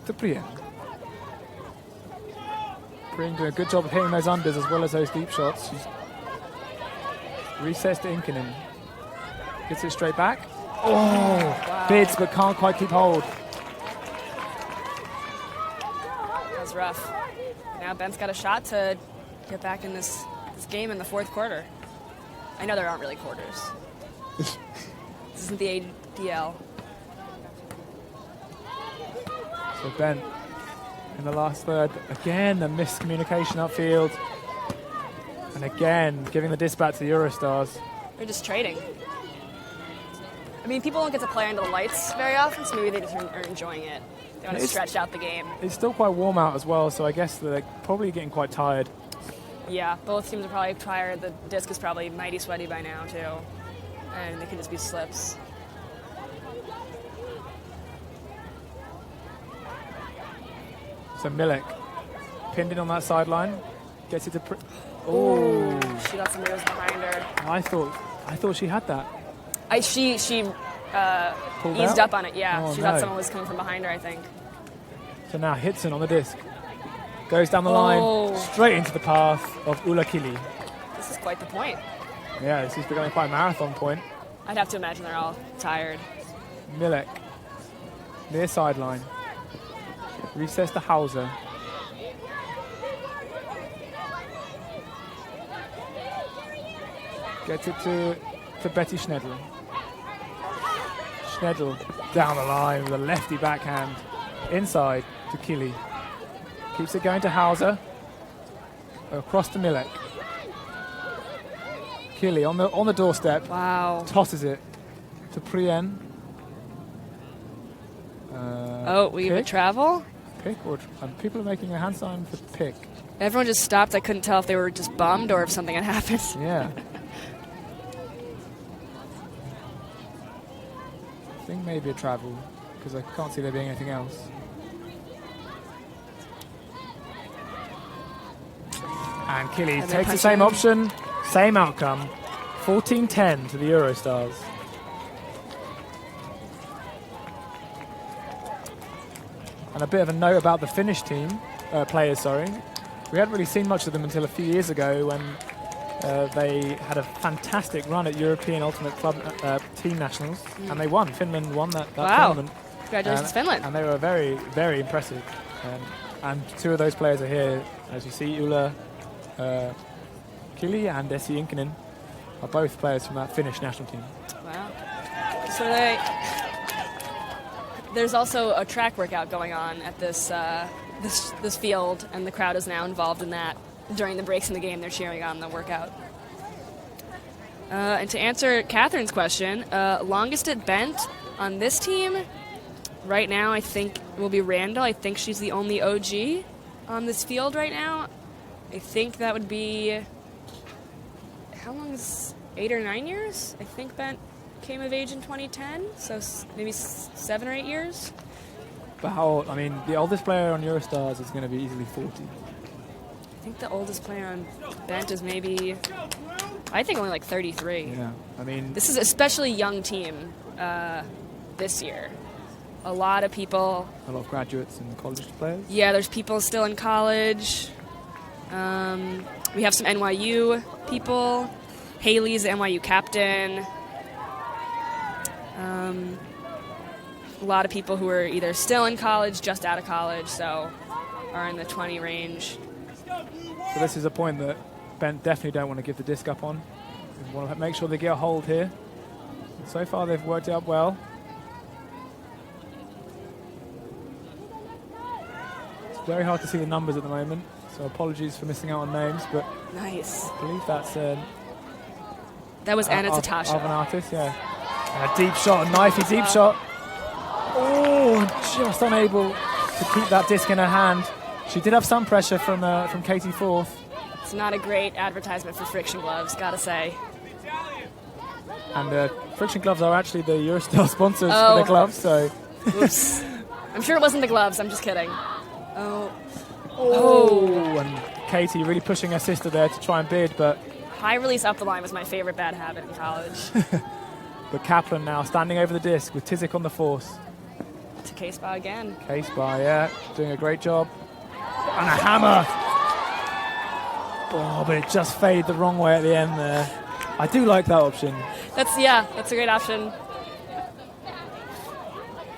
To Prien. Prien doing a good job of hitting those unders as well as those deep shots. She's resets to Inkinen. Gets it straight back. Oh, wow. Bids but can't quite keep hold. That was rough. Now Ben's got a shot to get back in this game in the fourth quarter. I know there aren't really quarters. This isn't the ADL. So Ben in the last third, again a miscommunication upfield. And again, giving the disc back to the EuroStars. They're just trading. I mean, people don't get to play under the lights very often, so maybe they just are enjoying it. They want to stretch out the game. It's still quite warm out as well, so I guess they're probably getting quite tired. Yeah, both teams are probably tired. The disc is probably mighty sweaty by now, too. And they could just be slips. So Milek pinned in on that sideline, gets it to. Oh, she got some moves behind her. I thought she had that. She eased up on it. Yeah, oh, she thought someone was coming from behind her, I think. So now Hitson on the disc, goes down the line, straight into the path of Ulla Kili. This is quite the point. Yeah, this is becoming quite a marathon point. I'd have to imagine they're all tired. Milek, near sideline, resets to Hauser. Gets it to Betty Schnedl. Schnedl down the line with a lefty backhand inside to Kili. Keeps it going to Hauser. Across to Milek. Kili on the doorstep. Wow. Tosses it to Prien. We have a travel? Pick or people are making a hand sign for pick. Everyone just stopped. I couldn't tell if they were just bummed or if something had happened. Yeah. I think maybe a travel because I can't see there being anything else. And Kili takes the same option, same outcome. 14-10 to the EuroStars. And a bit of a note about the Finnish team, players, sorry. We hadn't really seen much of them until a few years ago when they had a fantastic run at European Ultimate Club Team Nationals, and they won. Finland won that tournament. Congratulations, Finland. And they were very, very impressive. And two of those players are here, as you see, Ulla Kili and Essi Inkinen are both players from that Finnish national team. Wow. So there's also a track workout going on at this field, and the crowd is now involved in that. during the breaks in the game, they're cheering on the workout. And to answer Catherine's question, longest at bent on this team, right now I think will be Randall. I think she's the only OG on this field right now. I think that would be, how long is 8 or 9 years? I think Bent came of age in 2010, so maybe 7 or 8 years. But how old? I mean, the oldest player on EuroStars is going to be easily 40. I think the oldest player on Bent is maybe, I think only like 33. Yeah, I mean... This is an especially young team this year. A lot of people... A lot of graduates and college players? Yeah, there's people still in college. We have some NYU people. Haley's the NYU captain. A lot of people who are either still in college, just out of college, so are in the 20 range. So this is a point that Bent definitely don't want to give the disc up on. They want to make sure they get a hold here. And so far they've worked it up well. It's very hard to see the numbers at the moment, so apologies for missing out on names, but nice. I believe that's that was Anna Tatasha. Of an artist, yeah. And a deep shot, a knifey deep shot. Oh, just unable to keep that disc in her hand. She did have some pressure from Katie Forth. It's not a great advertisement for Friction Gloves, gotta say. And Friction Gloves are actually the EuroStar sponsors for the gloves, so... Oops. I'm sure it wasn't the gloves, I'm just kidding. And Katie really pushing her sister there to try and bid, but... High release up the line was my favorite bad habit in college. But Kaplan now standing over the disc with Tizik on the force. To K-Spa again. K-Spa, yeah, doing a great job. And a hammer! Oh, but it just faded the wrong way at the end there. I do like that option. That's a great option.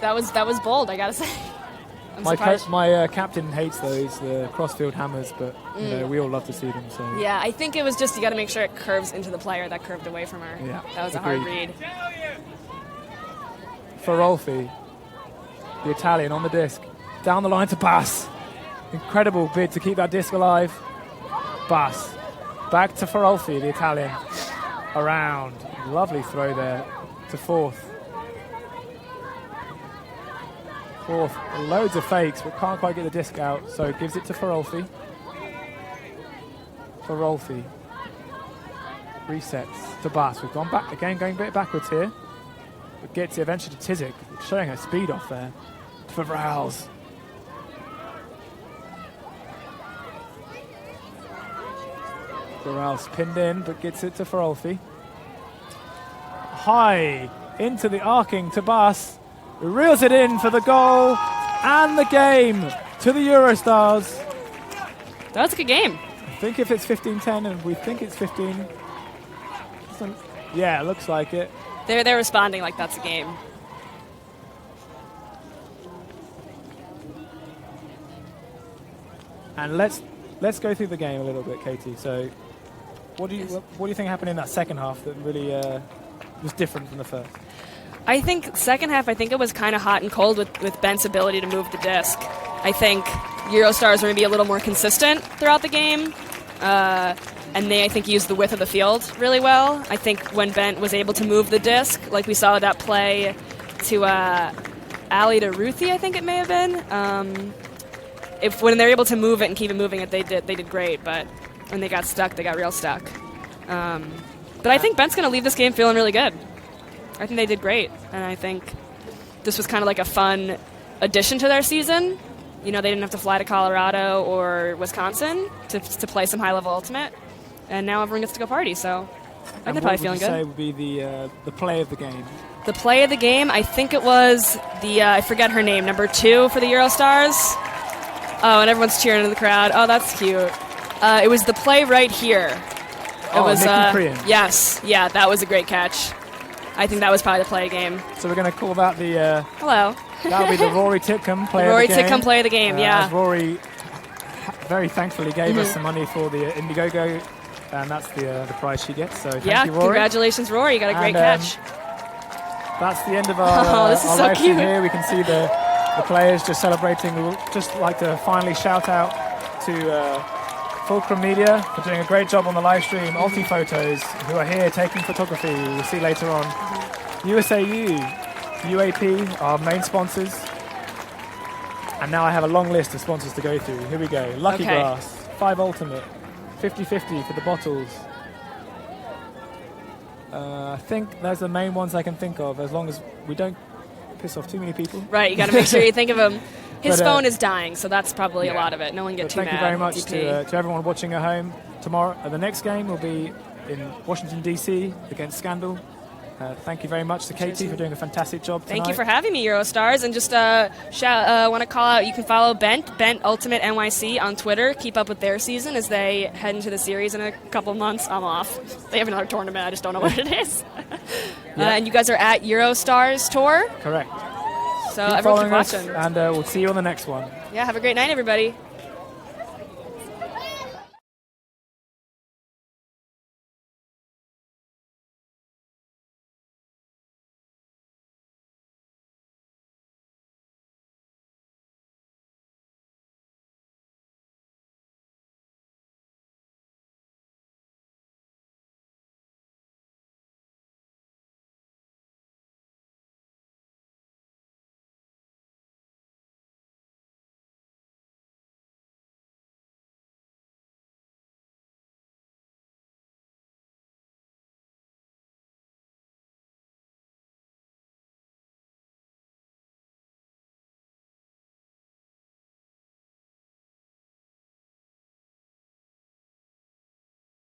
That was bold, I gotta say. My captain hates those, the crossfield hammers, but you know, we all love to see them. So yeah, I think it was just you got to make sure it curves into the player that curved away from her. Yeah, that was a hard read. Ferolfi, the Italian on the disc, down the line to Bass. Incredible bid to keep that disc alive. Bass, back to Ferolfi, the Italian, around. Lovely throw there to Forth. Forth, loads of fakes, but can't quite get the disc out, so gives it to Ferolfi. Ferolfi resets to Bass. We've gone back again, going a bit backwards here, but gets it eventually to Tizik, showing her speed off there. For Vrals. Vrals pinned in, but gets it to Ferolfi. High into the arcing to Bass. Reels it in for the goal and the game to the EuroStars. That was a good game. I think if it's 15-10, and we think it's 15. Yeah, it looks like it. They're responding like that's a game. And let's go through the game a little bit, Katie. So, what do you think happened in that second half that really was different from the first? I think second half, it was kind of hot and cold with Bent's ability to move the disc. I think EuroStars were going to be a little more consistent throughout the game, and they, I think, used the width of the field really well. I think when Bent was able to move the disc, like we saw that play to Ali to Ruthie, I think it may have been. When they're able to move it and keep it moving, they did great. But when they got stuck, they got real stuck. But I think Bent's going to leave this game feeling really good. I think they did great, and I think this was kind of like a fun addition to their season. You know, they didn't have to fly to Colorado or Wisconsin to play some high-level Ultimate, and now everyone gets to go party, so I think they're probably feeling good. What would you say would be the play of the game? The play of the game, I think it was the, I forget her name, number 2 for the EuroStars. Oh, and everyone's cheering in the crowd. Oh, that's cute. It was the play right here. It was Nikki Priyan. Yes, yeah, that was a great catch. I think that was probably the play of the game. So we're going to call that the... Hello. That'll be the Rory Titcomb play Rory of the game. Titcomb play of the game, yeah. As Rory very thankfully gave us some money for the Indiegogo, and that's the prize she gets. So thank you, Rory. Congratulations, Rory. You got a great catch. That's the end of our, this is our so live stream cute. here. We can see the players just celebrating. We would just like to finally shout out to Fulcrum Media for doing a great job on the live stream. Ulti Photos, who are here taking photography. We'll see later on. USAU, UAP, our main sponsors. And now I have a long list of sponsors to go through. Here we go. Lucky Okay. Grass, 5 Ultimate, 50/50 for the bottles. I think those are the main ones I can think of, as long as we don't piss off too many people. Right, you got to make sure you think of him. His But, phone is dying, so that's probably a yeah. lot of it. No one get But too thank mad. you very much DP. to everyone watching at home. Tomorrow, the next game will be in Washington, D.C. against Scandal. Thank you very much to Katie for doing a fantastic job tonight. Thank you for having me, EuroStars. And just want to call out, you can follow Bent Ultimate NYC on Twitter. Keep up with their season as they head into the series in a couple months. I'm off. They have another tournament. I just don't know what it is. And you guys are at EuroStarsTour. Correct. So Keep everyone following keep us, watching. and we'll see you on the next one. Yeah, have a great night, everybody.